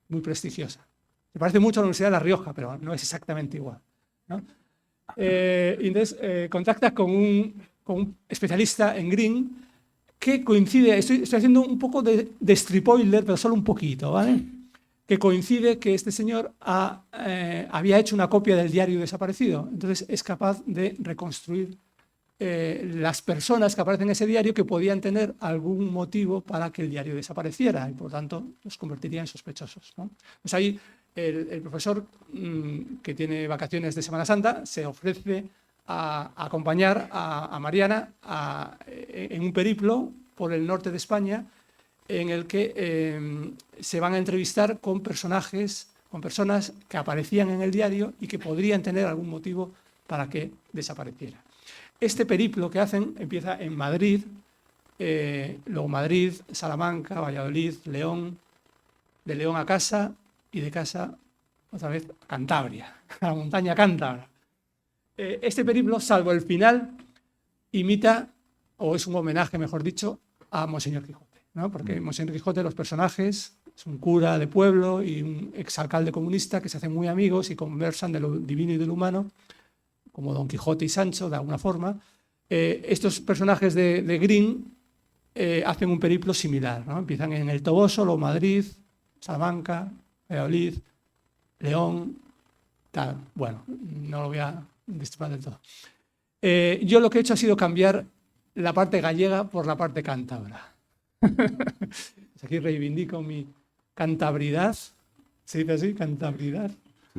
B: Muy prestigiosa. Se parece mucho a la Universidad de La Rioja, pero no es exactamente igual, ¿no? Y entonces contacta con un especialista en Green que coincide, estoy haciendo un poco de spoiler, pero solo un poquito, ¿vale? Que coincide que este señor había hecho una copia del diario desaparecido, entonces es capaz de reconstruir las personas que aparecen en ese diario que podían tener algún motivo para que el diario desapareciera y por tanto los convertiría en sospechosos, ¿no? Pues ahí el profesor que tiene vacaciones de Semana Santa se ofrece a acompañar a Mariana en un periplo por el norte de España en el que se van a entrevistar con personas que aparecían en el diario y que podrían tener algún motivo para que desapareciera. Este periplo que hacen empieza en Madrid, luego Madrid, Salamanca, Valladolid, León, de León a casa y de casa otra vez a Cantabria, a la montaña cántabra. Este periplo, salvo el final, imita, o es un homenaje, mejor dicho, a Monseñor Quijote, ¿no? Porque Monseñor Quijote, los personajes, es un cura de pueblo y un exalcalde comunista que se hacen muy amigos y conversan de lo divino y de lo humano, como Don Quijote y Sancho, de alguna forma. Estos personajes de Green hacen un periplo similar, ¿no? Empiezan en el Toboso, luego Madrid, Salamanca, Valladolid, León, tal. Bueno, no lo voy a destripar del todo. Yo lo que he hecho ha sido cambiar la parte gallega por la parte cántabra. Aquí reivindico mi cantabridad, ¿se dice así? Cantabridad.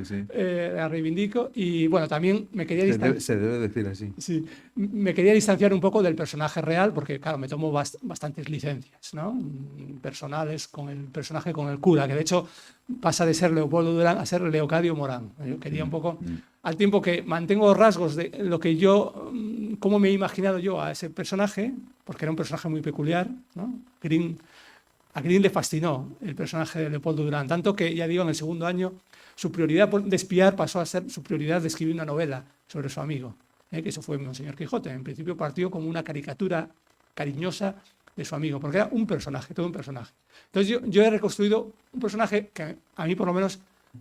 C: Sí.
B: La reivindico y bueno, también me quería distanciar.
C: Se debe decir así.
B: Sí, me quería distanciar un poco del personaje real porque, claro, me tomo bastantes licencias, ¿no? Personales con el personaje, con el cura, que de hecho pasa de ser Leopoldo Durán a ser Leocadio Morán. Yo quería un poco, al tiempo que mantengo rasgos de lo que yo, cómo me he imaginado yo a ese personaje, porque era un personaje muy peculiar, ¿no? A Green le fascinó el personaje de Leopoldo Durán, tanto que, ya digo, en el segundo año su prioridad de espiar pasó a ser su prioridad de escribir una novela sobre su amigo, que eso fue Monseñor Quijote. En principio partió como una caricatura cariñosa de su amigo, porque era un personaje, todo un personaje. Entonces yo he reconstruido un personaje que a mí por lo menos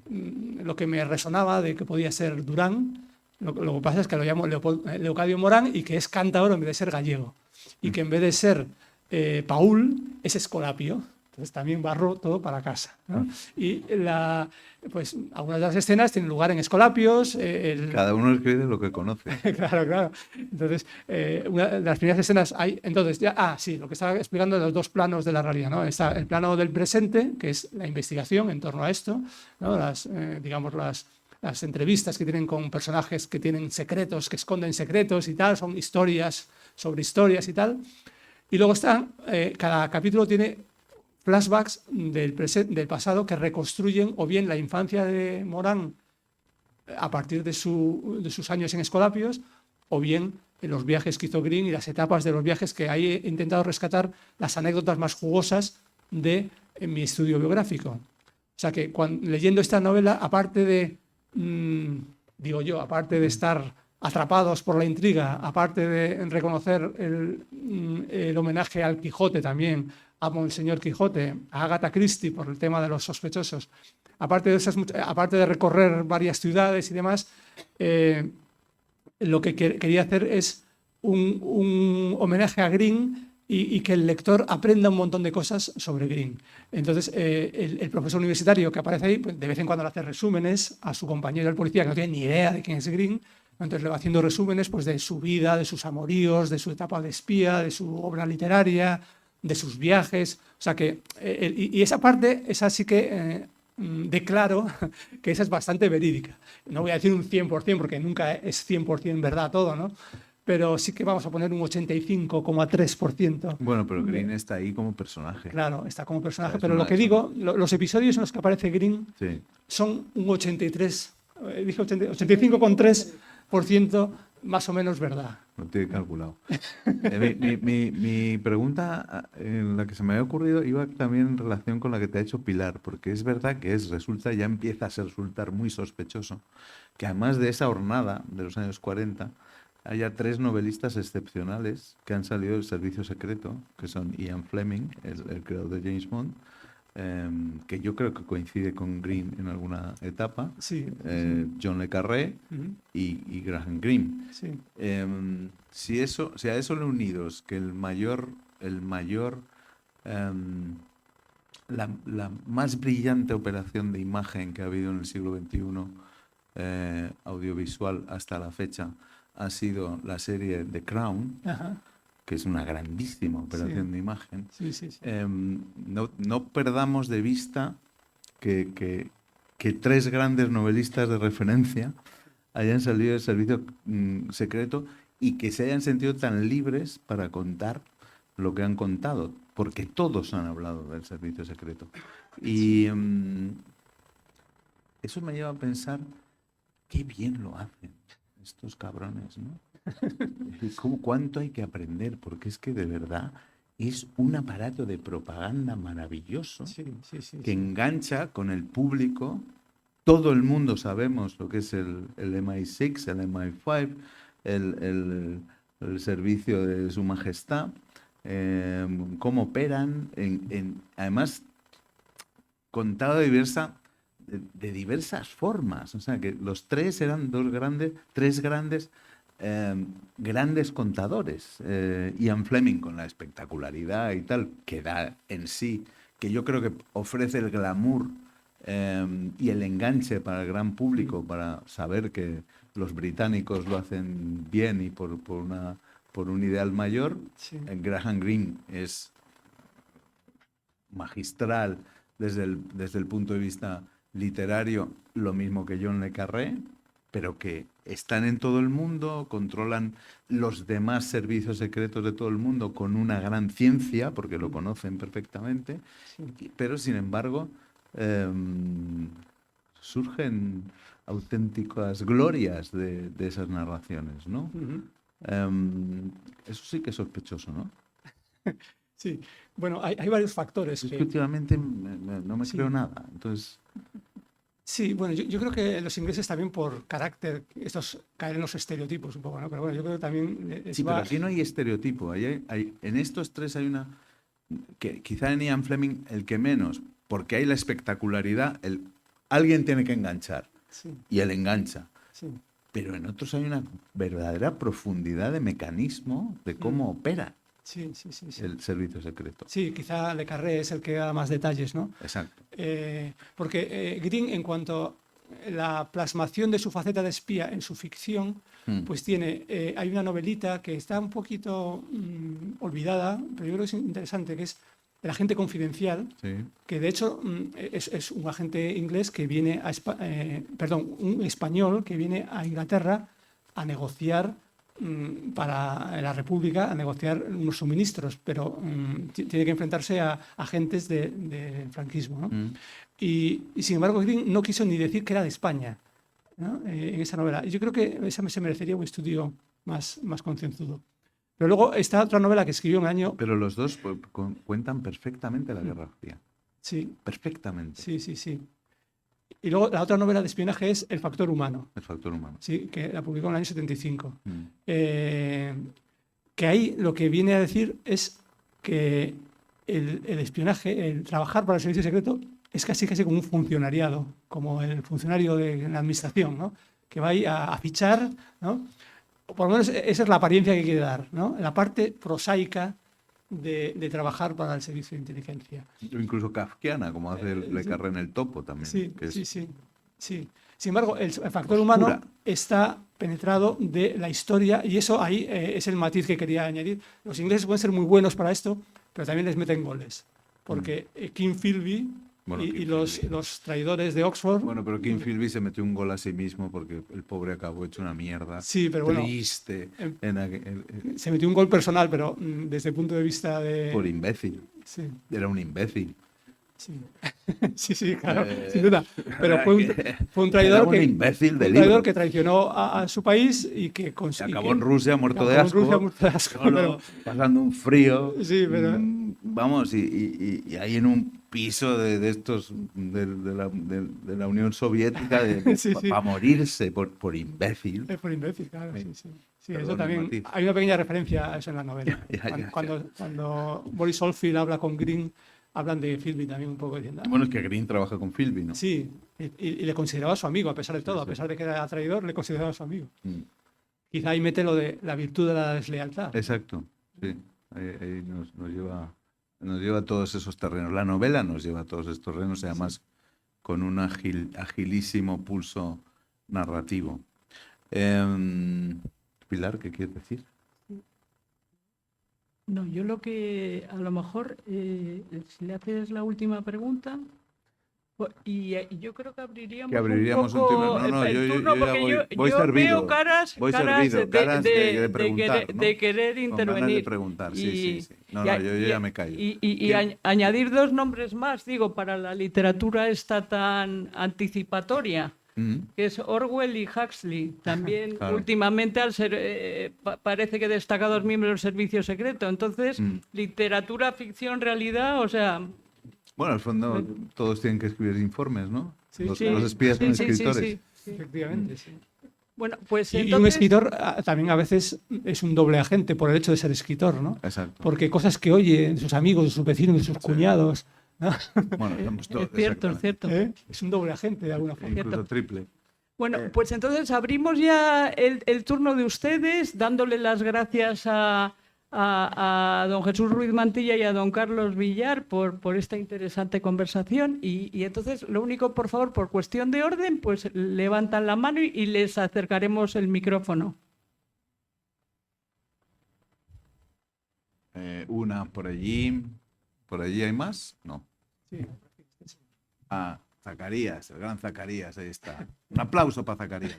B: lo que me resonaba de que podía ser Durán, lo que pasa es que lo llamo Leocadio Morán y que es cántabro en vez de ser gallego, y que en vez de ser Paul es Escolapio. Entonces también barro todo para casa, ¿no? Y pues algunas de las escenas tienen lugar en Escolapios.
C: Cada uno escribe lo que conoce.
B: Claro. Entonces, una de las primeras escenas hay. Entonces, sí, lo que estaba explicando de los dos planos de la realidad, ¿no? Está el plano del presente, que es la investigación en torno a esto, ¿no? Las entrevistas que tienen con personajes que tienen secretos, que esconden secretos y tal, son historias sobre historias y tal. Y luego cada capítulo tiene flashbacks del pasado que reconstruyen o bien la infancia de Morán a partir de sus años en Escolapios, o bien en los viajes que hizo Green y las etapas de los viajes, que ahí he intentado rescatar las anécdotas más jugosas de mi estudio biográfico. O sea que leyendo esta novela, aparte de estar atrapados por la intriga, aparte de reconocer el homenaje al Quijote también, a Monseñor Quijote, a Agatha Christie por el tema de los sospechosos, aparte de recorrer varias ciudades y demás, lo que quería hacer es un homenaje a Green y que el lector aprenda un montón de cosas sobre Green. Entonces, el profesor universitario que aparece ahí, pues, de vez en cuando le hace resúmenes a su compañero el policía, que no tiene ni idea de quién es Green. Entonces le va haciendo resúmenes, pues, de su vida, de sus amoríos, de su etapa de espía, de su obra literaria, de sus viajes. O sea que, y esa parte, esa sí que declaro que esa es bastante verídica. No voy a decir un 100% porque nunca es 100% verdad todo, ¿no? Pero sí que vamos a poner un 85,3%.
C: Bueno, pero Green está ahí como personaje.
B: Claro, está como personaje, pero lo que digo, los episodios en los que aparece Green son un 85,3% más o menos verdad.
C: Lo tiene calculado. Mi pregunta, la que se me había ocurrido, iba también en relación con la que te ha hecho Pilar, porque es verdad que ya empieza a resultar muy sospechoso que además de esa hornada de los años 40, haya tres novelistas excepcionales que han salido del servicio secreto, que son Ian Fleming, el creador de James Bond, que yo creo que coincide con Green en alguna etapa, John le Carré y Graham Greene.
B: Sí.
C: Si a eso le unidos que el mayor el mayor, la más brillante operación de imagen que ha habido en el siglo XXI audiovisual hasta la fecha ha sido la serie The Crown,
B: Ajá.
C: que es una grandísima operación
B: Sí.
C: de imagen.
B: Sí, sí, sí.
C: No perdamos de vista que tres grandes novelistas de referencia hayan salido del servicio secreto y que se hayan sentido tan libres para contar lo que han contado, porque todos han hablado del servicio secreto. Y eso me lleva a pensar qué bien lo hacen estos cabrones, ¿no? ¿Cuánto hay que aprender? Porque es que de verdad es un aparato de propaganda maravilloso
B: Sí, sí, sí,
C: que
B: sí.
C: engancha con el público. Todo el mundo sabemos lo que es el MI6, el MI5, el servicio de Su Majestad, cómo operan, además contado de diversas formas. O sea, que los tres eran tres grandes contadores. Ian Fleming con la espectacularidad y tal, que da en sí, que yo creo que ofrece el glamour y el enganche para el gran público, para saber que los británicos lo hacen bien y por un ideal mayor.
B: Sí.
C: Graham Greene es magistral desde el punto de vista literario, lo mismo que John le Carré, pero que están en todo el mundo, controlan los demás servicios secretos de todo el mundo con una gran ciencia, porque lo conocen perfectamente, pero sin embargo surgen auténticas glorias de esas narraciones, ¿no?
B: Ujú.
C: Eso sí que es sospechoso, ¿no?
B: Sí. Bueno, hay varios factores
C: Es que
B: que...
C: últimamente no me
B: Sí.
C: creo nada. Entonces,
B: Sí, bueno, yo creo que los ingleses también por carácter, estos caen en los estereotipos un poco, ¿no? Pero bueno, yo creo que también
C: sí, pero aquí no hay estereotipo. En estos tres hay una, que quizá en Ian Fleming el que menos, porque hay la espectacularidad, alguien tiene que enganchar
B: Sí,
C: y él engancha.
B: sí.
C: Pero en otros hay una verdadera profundidad de mecanismo de cómo opera
B: Sí, sí, sí, sí.
C: el servicio secreto.
B: Sí, quizá Le Carré es el que da más detalles, ¿no?
C: Exacto.
B: Porque Green, en cuanto a la plasmación de su faceta de espía en su ficción, pues hay una novelita que está un poquito olvidada, pero yo creo que es interesante, que es El agente confidencial,
C: Sí.
B: que de hecho es un agente inglés que viene un español que viene a Inglaterra a negociar para la República, a negociar unos suministros, pero tiene que enfrentarse a agentes del franquismo, ¿no? Y sin embargo, Green no quiso ni decir que era de España, ¿no? En esa novela. Y yo creo que esa se merecería un estudio más concienzudo. Pero luego está otra novela que escribió en el año...
C: Pero los dos cuentan perfectamente la Guerra Fría.
B: Sí,
C: Perfectamente.
B: sí, sí, sí. Y luego la otra novela de espionaje es El factor humano,
C: El factor humano.
B: sí, que la publicó en el año 75. Que ahí lo que viene a decir es que el espionaje, el trabajar para el servicio secreto, es casi como un funcionariado, como el funcionario de la administración, ¿no? Que va ahí a fichar, ¿no? O por lo menos esa es la apariencia que quiere dar, ¿no? La parte prosaica de trabajar para el servicio de inteligencia.
C: O incluso kafkiana, como hace Le Carré en El Topo también.
B: Sí,
C: que es
B: sí, sí, sí. Sin embargo, el factor humano está penetrado de la historia y eso ahí es el matiz que quería añadir. Los ingleses pueden ser muy buenos para esto, pero también les meten goles. Porque King Philby y los traidores de Oxford...
C: Bueno, pero King Philby se metió un gol a sí mismo porque el pobre acabó hecho una mierda.
B: Sí, pero bueno,
C: triste.
B: Se metió un gol personal, pero desde el punto de vista de...
C: Por imbécil.
B: Sí,
C: Era un imbécil.
B: sí. Sí, sí, claro, sin duda. Pero fue un
C: Era
B: traidor
C: un imbécil de
B: un
C: libro.
B: traidor que traicionó a su país y que
C: acabó en Rusia muerto de asco. Solo, pasando un frío.
B: Sí, pero...
C: Vamos, y ahí en un piso de estos de la Unión Soviética
B: Sí, sí.
C: para morirse por imbécil.
B: Es por imbécil, claro, sí, sí. Sí,
C: Perdón,
B: eso también.
C: Matiz.
B: Hay una pequeña referencia a eso en la novela. Cuando Boris Oldfield habla con Green, hablan de Philby también un poco diciendo...
C: Bueno, es que Green trabaja con Philby, ¿no?
B: Sí, y le consideraba su amigo, a pesar de todo,
C: Sí,
B: a
C: sí.
B: pesar de que era traidor, le consideraba su amigo.
C: Mm.
B: Quizá ahí mete lo de la virtud de la deslealtad.
C: Exacto, sí. Ahí nos lleva a todos esos terrenos. La novela nos lleva a todos estos terrenos, y además con un agilísimo pulso narrativo. Pilar, ¿qué quieres decir?
A: No, yo lo que a lo mejor, si le haces la última pregunta, y yo creo que abriríamos,
C: Que abriríamos un
A: poco
C: turno. No,
A: el
C: yo
A: turno,
C: ya
A: porque
C: voy
A: yo
C: servido.
A: veo caras,
C: Voy
A: caras
C: servido, caras de preguntar, ¿no?
A: de querer
C: Con ganas de
A: intervenir.
C: preguntar, sí,
A: Y,
C: sí. No,
A: y a-
C: yo
A: y
C: ya
A: a-
C: me callo.
A: y añadir dos nombres más, digo, para la literatura esta tan anticipatoria, que es Orwell y Huxley. También
C: Claro.
A: últimamente al ser, parece que destacados miembros del servicio secreto. Entonces, literatura, ficción, realidad, o sea...
C: Bueno, al fondo todos tienen que escribir informes, ¿no?
B: Sí,
C: Los
A: sí,
C: espías son
A: sí, sí,
C: escritores.
A: sí.
B: Efectivamente, sí.
A: Bueno, pues
B: Y un
A: entonces...
B: escritor también a veces es un doble agente por el hecho de ser escritor, ¿no?
C: Exacto.
B: Porque cosas que oye de sus amigos, de sus vecinos, de sus cuñados, ¿no?
C: Bueno, estamos todos.
A: Es cierto, es cierto.
B: Es un doble agente de alguna forma.
C: Incluso triple.
A: Bueno, pues entonces abrimos ya el turno de ustedes, dándole las gracias a don Jesús Ruiz Mantilla y a don Carlos Villar por esta interesante conversación. Y entonces, lo único, por favor, por cuestión de orden, pues levantan la mano y les acercaremos el micrófono.
C: Una por allí. ¿Por allí hay más? No.
B: Sí.
C: Ah, Zacarías, el gran Zacarías, ahí está. Un aplauso para Zacarías.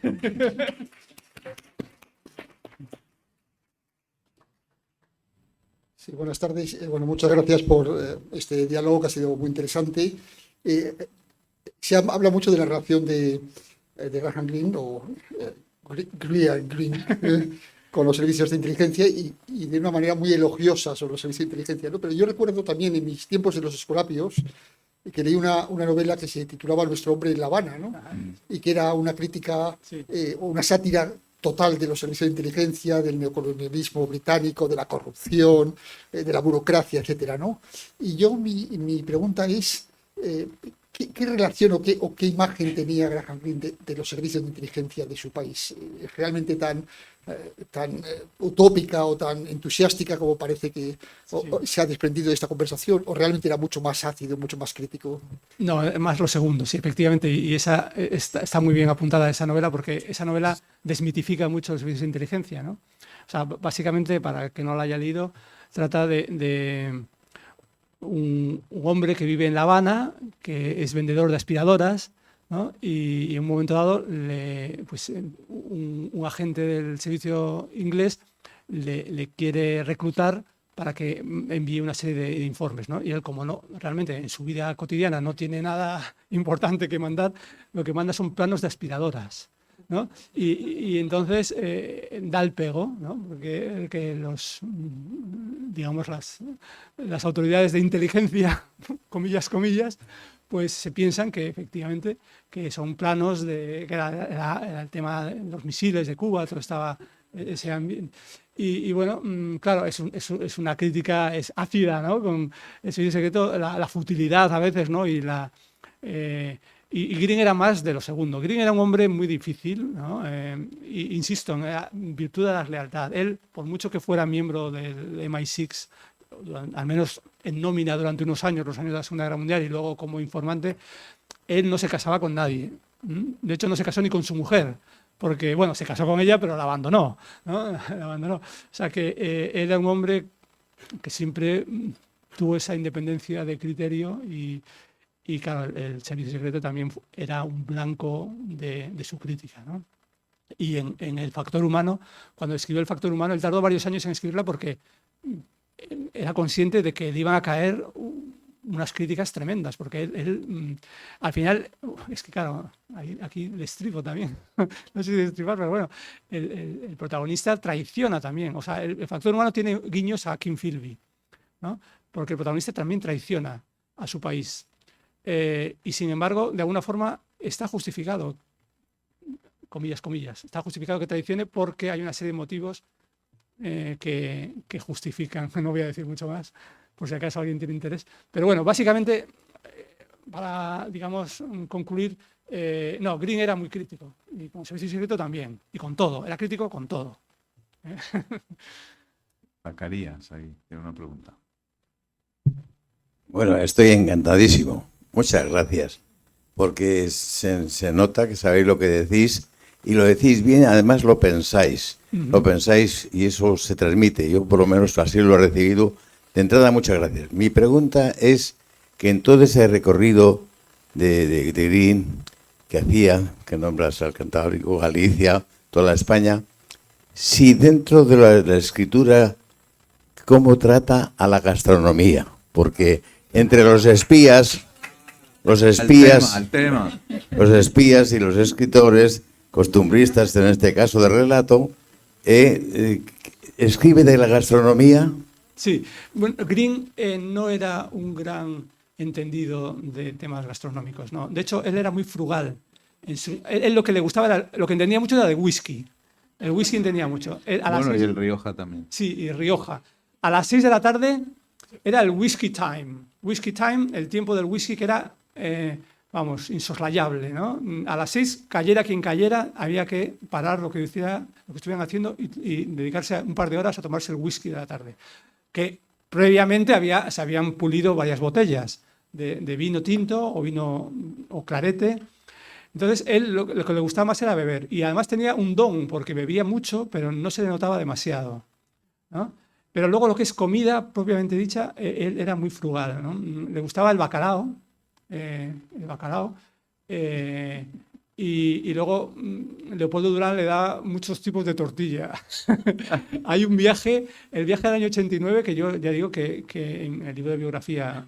D: Sí, buenas tardes. Bueno, muchas gracias por este diálogo que ha sido muy interesante. Habla mucho de la relación de Graham Greene o Greene con los servicios de inteligencia y de una manera muy elogiosa sobre los servicios de inteligencia, ¿no? Pero yo recuerdo también en mis tiempos en los escolapios que leí una novela que se titulaba Nuestro hombre en La Habana, ¿no? Y que era una crítica o una sátira total de los servicios de inteligencia, del neocolonialismo británico, de la corrupción, de la burocracia, etcétera, ¿no? Y yo mi pregunta es ¿qué relación o qué imagen tenía Graham Greene de los servicios de inteligencia de su país? ¿Es realmente tan utópica o tan entusiástica como parece que se ha desprendido de esta conversación? ¿O realmente era mucho más ácido, mucho más crítico?
B: No, más lo segundo, sí, efectivamente. Y esa está muy bien apuntada esa novela porque esa novela desmitifica mucho los servicios de inteligencia, ¿no? O sea, básicamente, para el que no la haya leído, trata de un hombre que vive en La Habana, que es vendedor de aspiradoras, ¿no? Y en un momento dado, un agente del servicio inglés le quiere reclutar para que envíe una serie de informes, ¿no? Y él, como no, realmente en su vida cotidiana no tiene nada importante que mandar, lo que manda son planos de aspiradoras, ¿no? Y entonces da el pego, ¿no? Porque digamos, las autoridades de inteligencia, comillas, pues se piensan que efectivamente que son planos que era el tema de los misiles de Cuba, todo estaba ese ambiente. Y bueno, claro, es una crítica, es ácida, ¿no? Con el servicio secreto, la futilidad a veces, ¿no? Y Greene era más de lo segundo. Greene era un hombre muy difícil, ¿no? Insisto, en virtud de la lealtad. Él, por mucho que fuera miembro del MI6, al menos en nómina durante unos años, los años de la Segunda Guerra Mundial, y luego como informante, él no se casaba con nadie. De hecho, no se casó ni con su mujer, porque, bueno, se casó con ella, pero la abandonó, ¿no? La abandonó. O sea que él era un hombre que siempre tuvo esa independencia de criterio y claro, el servicio secreto también era un blanco de su crítica, ¿no? Y en El factor humano, cuando escribió El factor humano, él tardó varios años en escribirla porque era consciente de que le iban a caer unas críticas tremendas, porque él al final, es que claro, aquí destripo también, no sé si destripar, pero bueno, el protagonista traiciona también, o sea, el factor humano tiene guiños a Kim Philby, ¿no? Porque el protagonista también traiciona a su país, y sin embargo, de alguna forma está justificado, comillas, está justificado que traicione porque hay una serie de motivos que justifican, no voy a decir mucho más, por si acaso alguien tiene interés. Pero bueno, básicamente, para, digamos, concluir, no, Greene era muy crítico, y con servicio secreto también, y con todo, era crítico con todo.
C: Zacarías, ahí tiene una pregunta.
E: Bueno, estoy encantadísimo. Muchas gracias. Porque se nota que sabéis lo que decís y lo decís bien, además lo pensáis. Lo pensáis y eso se transmite. Yo por lo menos así lo he recibido. De entrada, muchas gracias. Mi pregunta es que en todo ese recorrido de Green que hacía, que nombras al Cantábrico, Galicia, toda la España, si dentro de la escritura, ¿cómo trata a la gastronomía? Porque entre los espías
C: Al tema.
E: los espías y los escritores, costumbristas en este caso de relato, escribe de la gastronomía.
B: Sí, bueno, Green no era un gran entendido de temas gastronómicos, ¿no? De hecho, él era muy frugal. Él lo que le gustaba, lo que entendía mucho era de whisky. El whisky entendía mucho.
C: Bueno, y el Rioja también.
B: Sí, y Rioja. A las 6 de la tarde era el whisky time. Whisky time, el tiempo del whisky que era, vamos, insoslayable, ¿no? A las 6, cayera quien cayera, había que parar lo que estuvieran haciendo y dedicarse un par de horas a tomarse el whisky de la tarde. Que previamente se habían pulido varias botellas de vino tinto o vino o clarete. Entonces, él lo que le gustaba más era beber. Y además tenía un don, porque bebía mucho, pero no se le notaba demasiado, ¿no? Pero luego lo que es comida propiamente dicha, él era muy frugal, ¿no? Le gustaba el bacalao, y luego Leopoldo Durán le da muchos tipos de tortilla. Hay un viaje, el viaje del año 89, que yo ya digo que en el libro de biografía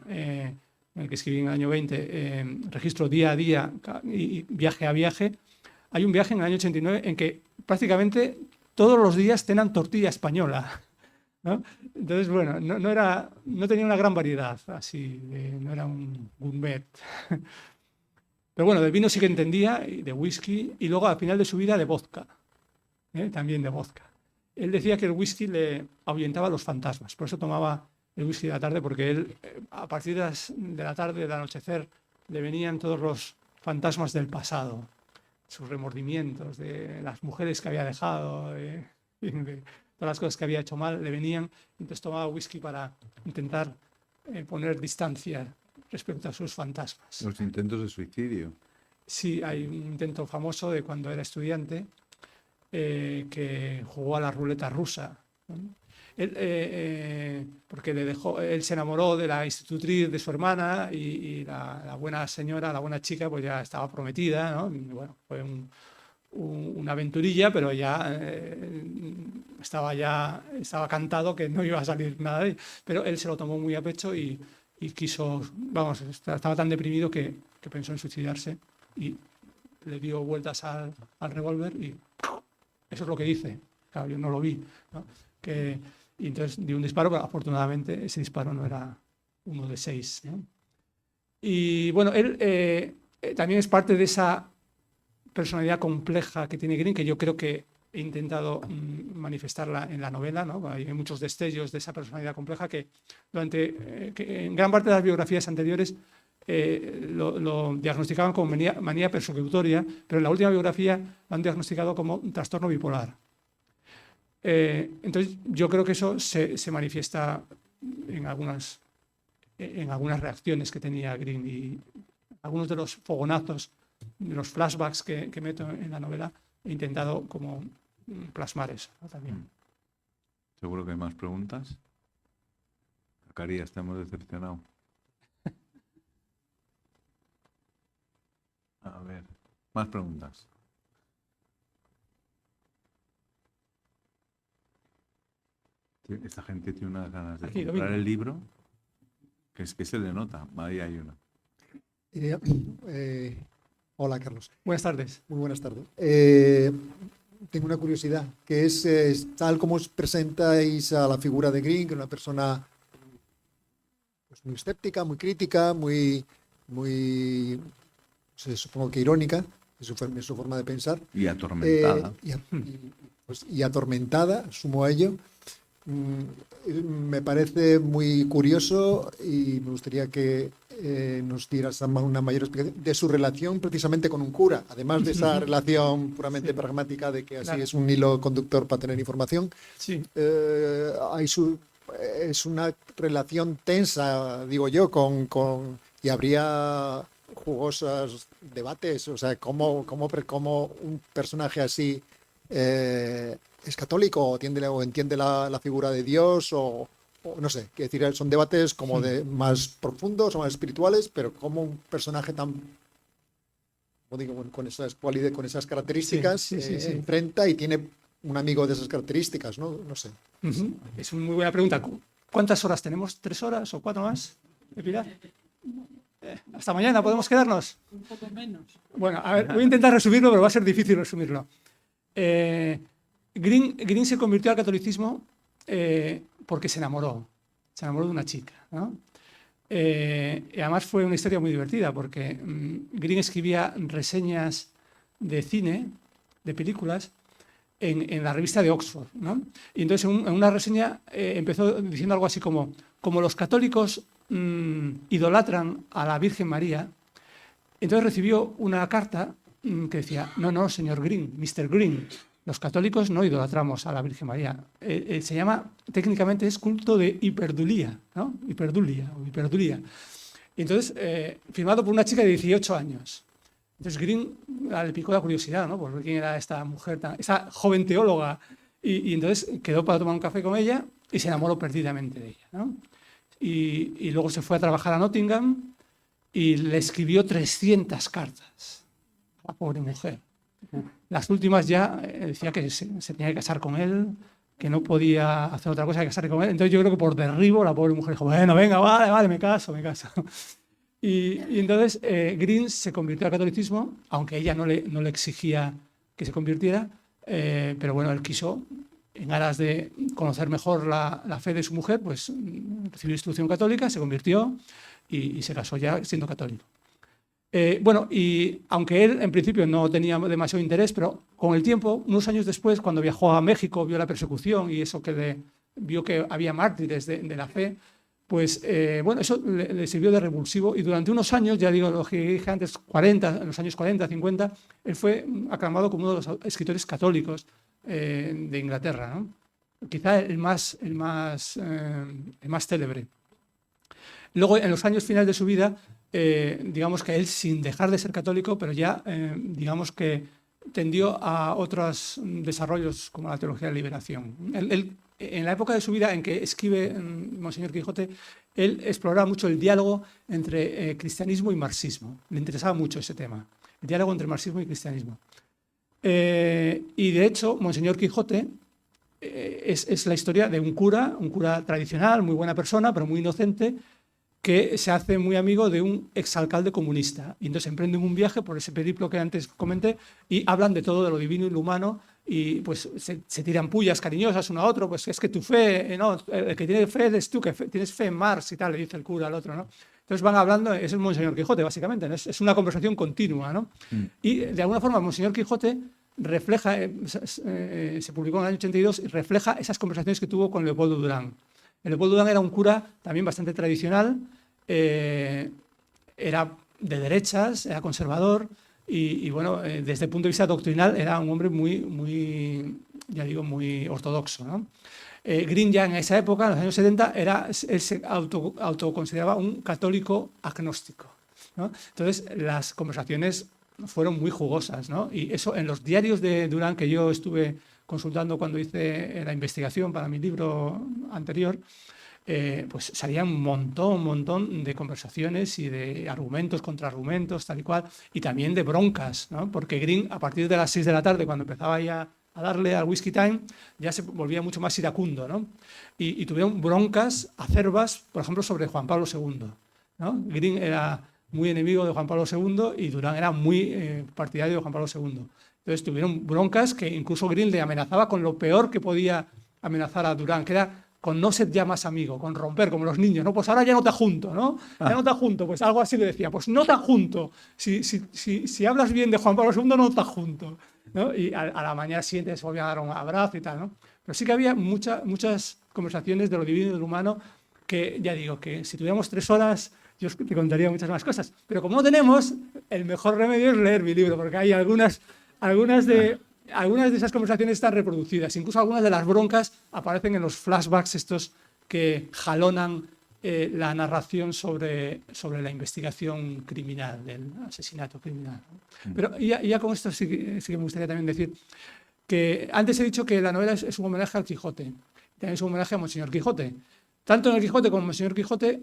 B: el que escribí en el año 20, registro día a día y viaje a viaje, hay un viaje en el año 89 en que prácticamente todos los días tenían tortilla española, ¿no? Entonces, bueno, no tenía una gran variedad, así, no era un gourmet. Pero bueno, de vino sí que entendía, y de whisky, y luego al final de su vida de vodka, también de vodka. Él decía que el whisky le ahuyentaba a los fantasmas, por eso tomaba el whisky de la tarde, porque él, a partir de la tarde, del anochecer, le venían todos los fantasmas del pasado, sus remordimientos, de las mujeres que había dejado, de todas las cosas que había hecho mal, le venían, entonces tomaba whisky para intentar poner distancia respecto a sus fantasmas.
C: Los intentos de suicidio.
B: Sí, hay un intento famoso de cuando era estudiante que jugó a la ruleta rusa, ¿no? Porque él se enamoró de la institutriz de su hermana y la buena señora, la buena chica, pues ya estaba prometida, ¿no? Y bueno, fue una aventurilla, pero ya estaba cantado que no iba a salir nada de él. Pero él se lo tomó muy a pecho y quiso, vamos, estaba tan deprimido que pensó en suicidarse y le dio vueltas al revólver y eso es lo que dice. Claro, yo no lo vi, ¿no? Y entonces dio un disparo, pero afortunadamente ese disparo no era uno de 6, ¿no? Y bueno, él también es parte de esa personalidad compleja que tiene Green, que yo creo que he intentado manifestarla en la novela, ¿no? Hay muchos destellos de esa personalidad compleja que que en gran parte de las biografías anteriores lo diagnosticaban como manía persecutoria, pero en la última biografía lo han diagnosticado como un trastorno bipolar. Entonces yo creo que eso se manifiesta en algunas reacciones que tenía Green, y algunos de los fogonazos, de los flashbacks que meto en la novela, he intentado como plasmar eso, ¿no? También.
C: Seguro que hay más preguntas. Zacarías, estamos decepcionados. A ver, más preguntas. Esta gente tiene unas ganas de
B: Aquí,
C: comprar
B: Domingo.
C: el libro, que es que se le nota. Ahí hay una.
D: Hola, Carlos.
B: Buenas tardes.
D: Muy buenas tardes. Tengo una curiosidad, que es tal como os presentáis a la figura de Green, que es una persona pues, muy escéptica, muy crítica, muy supongo que irónica, es su forma de pensar.
C: Y atormentada.
D: Y atormentada, sumo a ello.
F: Me parece muy curioso y me gustaría que nos dieras una mayor explicación de su relación precisamente con un cura, además de esa relación puramente pragmática de que así
B: Claro.
F: es un hilo conductor para tener información.
B: Sí.
F: Es una relación tensa, digo yo, y habría jugosos debates, o sea, cómo un personaje así es católico o entiende la figura de Dios o no sé, quiero decir, son debates como de más profundos o más espirituales, pero como un personaje tan, como digo, con esas cualidades, con esas características,
B: Sí.
F: enfrenta y tiene un amigo de esas características, ¿no? No sé.
B: Ujú. Es una muy buena pregunta. ¿Cuántas horas tenemos? ¿3 horas o 4 más? Pilar. ¿Hasta mañana podemos quedarnos?
A: Un poco menos.
B: Bueno, a ver, voy a intentar resumirlo, pero va a ser difícil resumirlo. Green se convirtió al catolicismo porque se enamoró de una chica, ¿no? Y además fue una historia muy divertida porque Green escribía reseñas de cine, de películas, en la revista de Oxford, ¿no? Y entonces en una reseña empezó diciendo algo así como los católicos idolatran a la Virgen María. Entonces recibió una carta que decía, no, señor Green, Mr. Green, los católicos no idolatramos a la Virgen María. Se llama, técnicamente es culto de hiperdulía, ¿no? Hiperdulia. Y entonces, firmado por una chica de 18 años. Entonces Green le picó la curiosidad, ¿no? Por ver quién era esta mujer, esta joven teóloga. Y entonces quedó para tomar un café con ella y se enamoró perdidamente de ella, ¿no? Y luego se fue a trabajar a Nottingham y le escribió 300 cartas a la pobre mujer. Las últimas ya decía que se tenía que casar con él, que no podía hacer otra cosa que casarse con él. Entonces yo creo que por derribo la pobre mujer dijo, bueno, venga, vale, me caso. Y entonces Green se convirtió al catolicismo, aunque ella no le exigía que se convirtiera, pero bueno, él quiso, en aras de conocer mejor la fe de su mujer, pues recibió instrucción católica, se convirtió y se casó ya siendo católico. Bueno, y aunque él en principio no tenía demasiado interés, pero con el tiempo, unos años después, cuando viajó a México, vio la persecución y eso vio que había mártires de la fe, pues bueno, eso le sirvió de revulsivo y durante unos años, ya digo, lo que dije antes, en los años 40, 50, él fue aclamado como uno de los escritores católicos de Inglaterra, ¿no? Quizá el más célebre. Luego, en los años finales de su vida, digamos que él, sin dejar de ser católico, pero ya, digamos que tendió a otros desarrollos como la teología de la liberación. Él, en la época de su vida en que escribe Monseñor Quijote, él exploraba mucho el diálogo entre cristianismo y marxismo. Le interesaba mucho ese tema, el diálogo entre marxismo y cristianismo. Y de hecho, Monseñor Quijote es la historia de un cura tradicional, muy buena persona, pero muy inocente, que se hace muy amigo de un exalcalde comunista. Y entonces emprenden un viaje por ese periplo que antes comenté y hablan de todo, de lo divino y lo humano, y pues se tiran pullas cariñosas uno a otro, pues es que tu fe, no, el que tiene fe eres tú, que tienes fe en Marx y tal, le dice el cura al otro, ¿no? Entonces van hablando, es el Monseñor Quijote, básicamente, ¿no? Es una conversación continua, ¿no? Y de alguna forma Monseñor Quijote refleja, se publicó en el año 82, y refleja esas conversaciones que tuvo con Leopoldo Durán. Leopoldo Durán era un cura también bastante tradicional, era de derechas, era conservador y bueno, desde el punto de vista doctrinal era un hombre muy ortodoxo, ¿no? Green ya en esa época, en los años 70, él se autoconsideraba un católico agnóstico, ¿no? Entonces las conversaciones fueron muy jugosas, ¿no? Y eso en los diarios de Durán que yo estuve consultando cuando hice la investigación para mi libro anterior, pues salían un montón de conversaciones y de argumentos, contraargumentos, tal y cual, y también de broncas, ¿no? Porque Green, a partir de las 6 de la tarde, cuando empezaba ya a darle al whisky time, ya se volvía mucho más iracundo, ¿no? Y tuvieron broncas acerbas, por ejemplo, sobre Juan Pablo II, ¿no? Green era muy enemigo de Juan Pablo II y Durán era muy partidario de Juan Pablo II. Entonces tuvieron broncas que incluso Green le amenazaba con lo peor que podía amenazar a Durán, que era con no ser ya más amigo, con romper, como los niños, ¿no? Pues ahora ya no te junto, ¿no? Ya no te junto, pues algo así le decía, pues no te junto. Si hablas bien de Juan Pablo II, no te junto, ¿no? Y a la mañana siguiente se volvía a dar un abrazo y tal, ¿no? Pero sí que había muchas conversaciones de lo divino y de lo humano que, ya digo, que si tuviéramos 3 horas, yo te contaría muchas más cosas. Pero como no tenemos, el mejor remedio es leer mi libro, porque hay algunas de esas conversaciones están reproducidas. Incluso algunas de las broncas aparecen en los flashbacks estos que jalonan la narración sobre la investigación criminal, del asesinato criminal, ¿no? Pero ya con esto sí que me gustaría también decir que antes he dicho que la novela es un homenaje al Quijote, también es un homenaje a Monseñor Quijote. Tanto en el Quijote como en Monseñor Quijote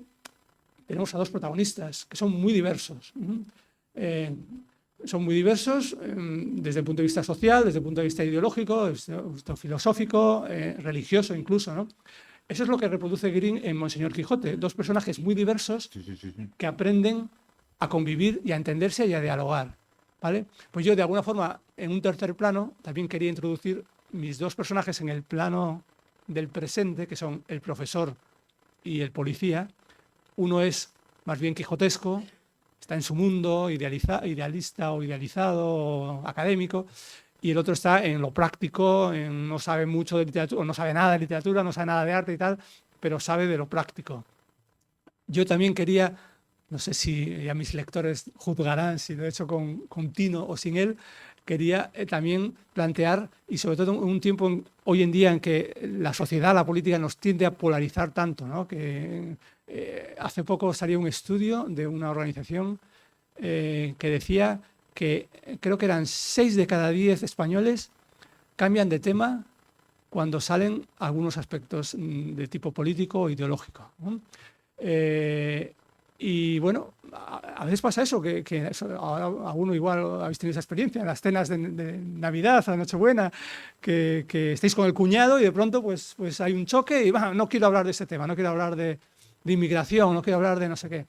B: tenemos a 2 protagonistas que son muy diversos. Son muy diversos desde el punto de vista social, desde el punto de vista ideológico, desde el punto de vista filosófico, religioso incluso, ¿no? Eso es lo que reproduce Green en Monseñor Quijote. 2 personajes muy diversos que aprenden a convivir y a entenderse y a dialogar, ¿vale? Pues yo, de alguna forma, en un tercer plano, también quería introducir mis 2 personajes en el plano del presente, que son el profesor y el policía. Uno es más bien quijotesco, está en su mundo idealista o idealizado o académico, y el otro está en lo práctico, no sabe mucho de literatura, no sabe nada de literatura, no sabe nada de arte y tal, pero sabe de lo práctico. Yo también quería, no sé si ya mis lectores juzgarán si lo he hecho con Tino o sin él, quería también plantear, y sobre todo en un tiempo hoy en día en que la sociedad, la política nos tiende a polarizar tanto, ¿no? Que hace poco salió un estudio de una organización que decía que creo que eran 6 de cada 10 españoles cambian de tema cuando salen algunos aspectos de tipo político o ideológico, ¿no? Y bueno, a veces pasa eso, que ahora alguno igual habéis tenido esa experiencia en las cenas de Navidad, a Nochebuena, que estáis con el cuñado y de pronto pues hay un choque y no quiero hablar de ese tema, no quiero hablar de inmigración, no quiero hablar de no sé qué.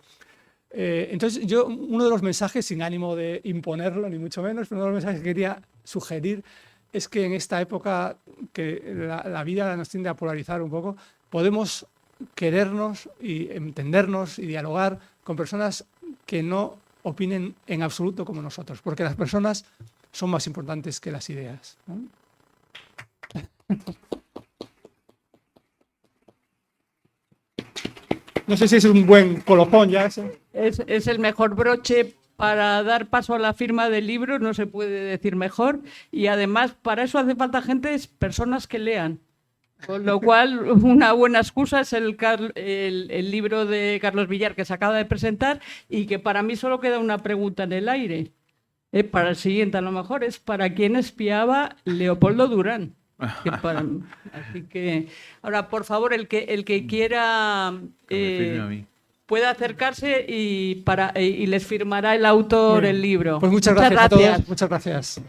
B: Entonces yo, uno de los mensajes, sin ánimo de imponerlo ni mucho menos, pero uno de los mensajes que quería sugerir es que en esta época que la vida nos tiende a polarizar un poco, podemos querernos y entendernos y dialogar con personas que no opinen en absoluto como nosotros, porque las personas son más importantes que las ideas, ¿no? No sé si es un buen colofón ya eso.
A: Es el mejor broche para dar paso a la firma del libro, no se puede decir mejor, y además para eso hace falta personas que lean. Con lo cual, una buena excusa es el libro de Carlos Villar que se acaba de presentar y que para mí solo queda una pregunta en el aire. Para el siguiente, a lo mejor, es ¿para quién espiaba Leopoldo Durán? Así que, ahora, por favor, el que quiera puede acercarse y les firmará el autor el libro.
B: Pues muchas gracias a todos. Muchas gracias.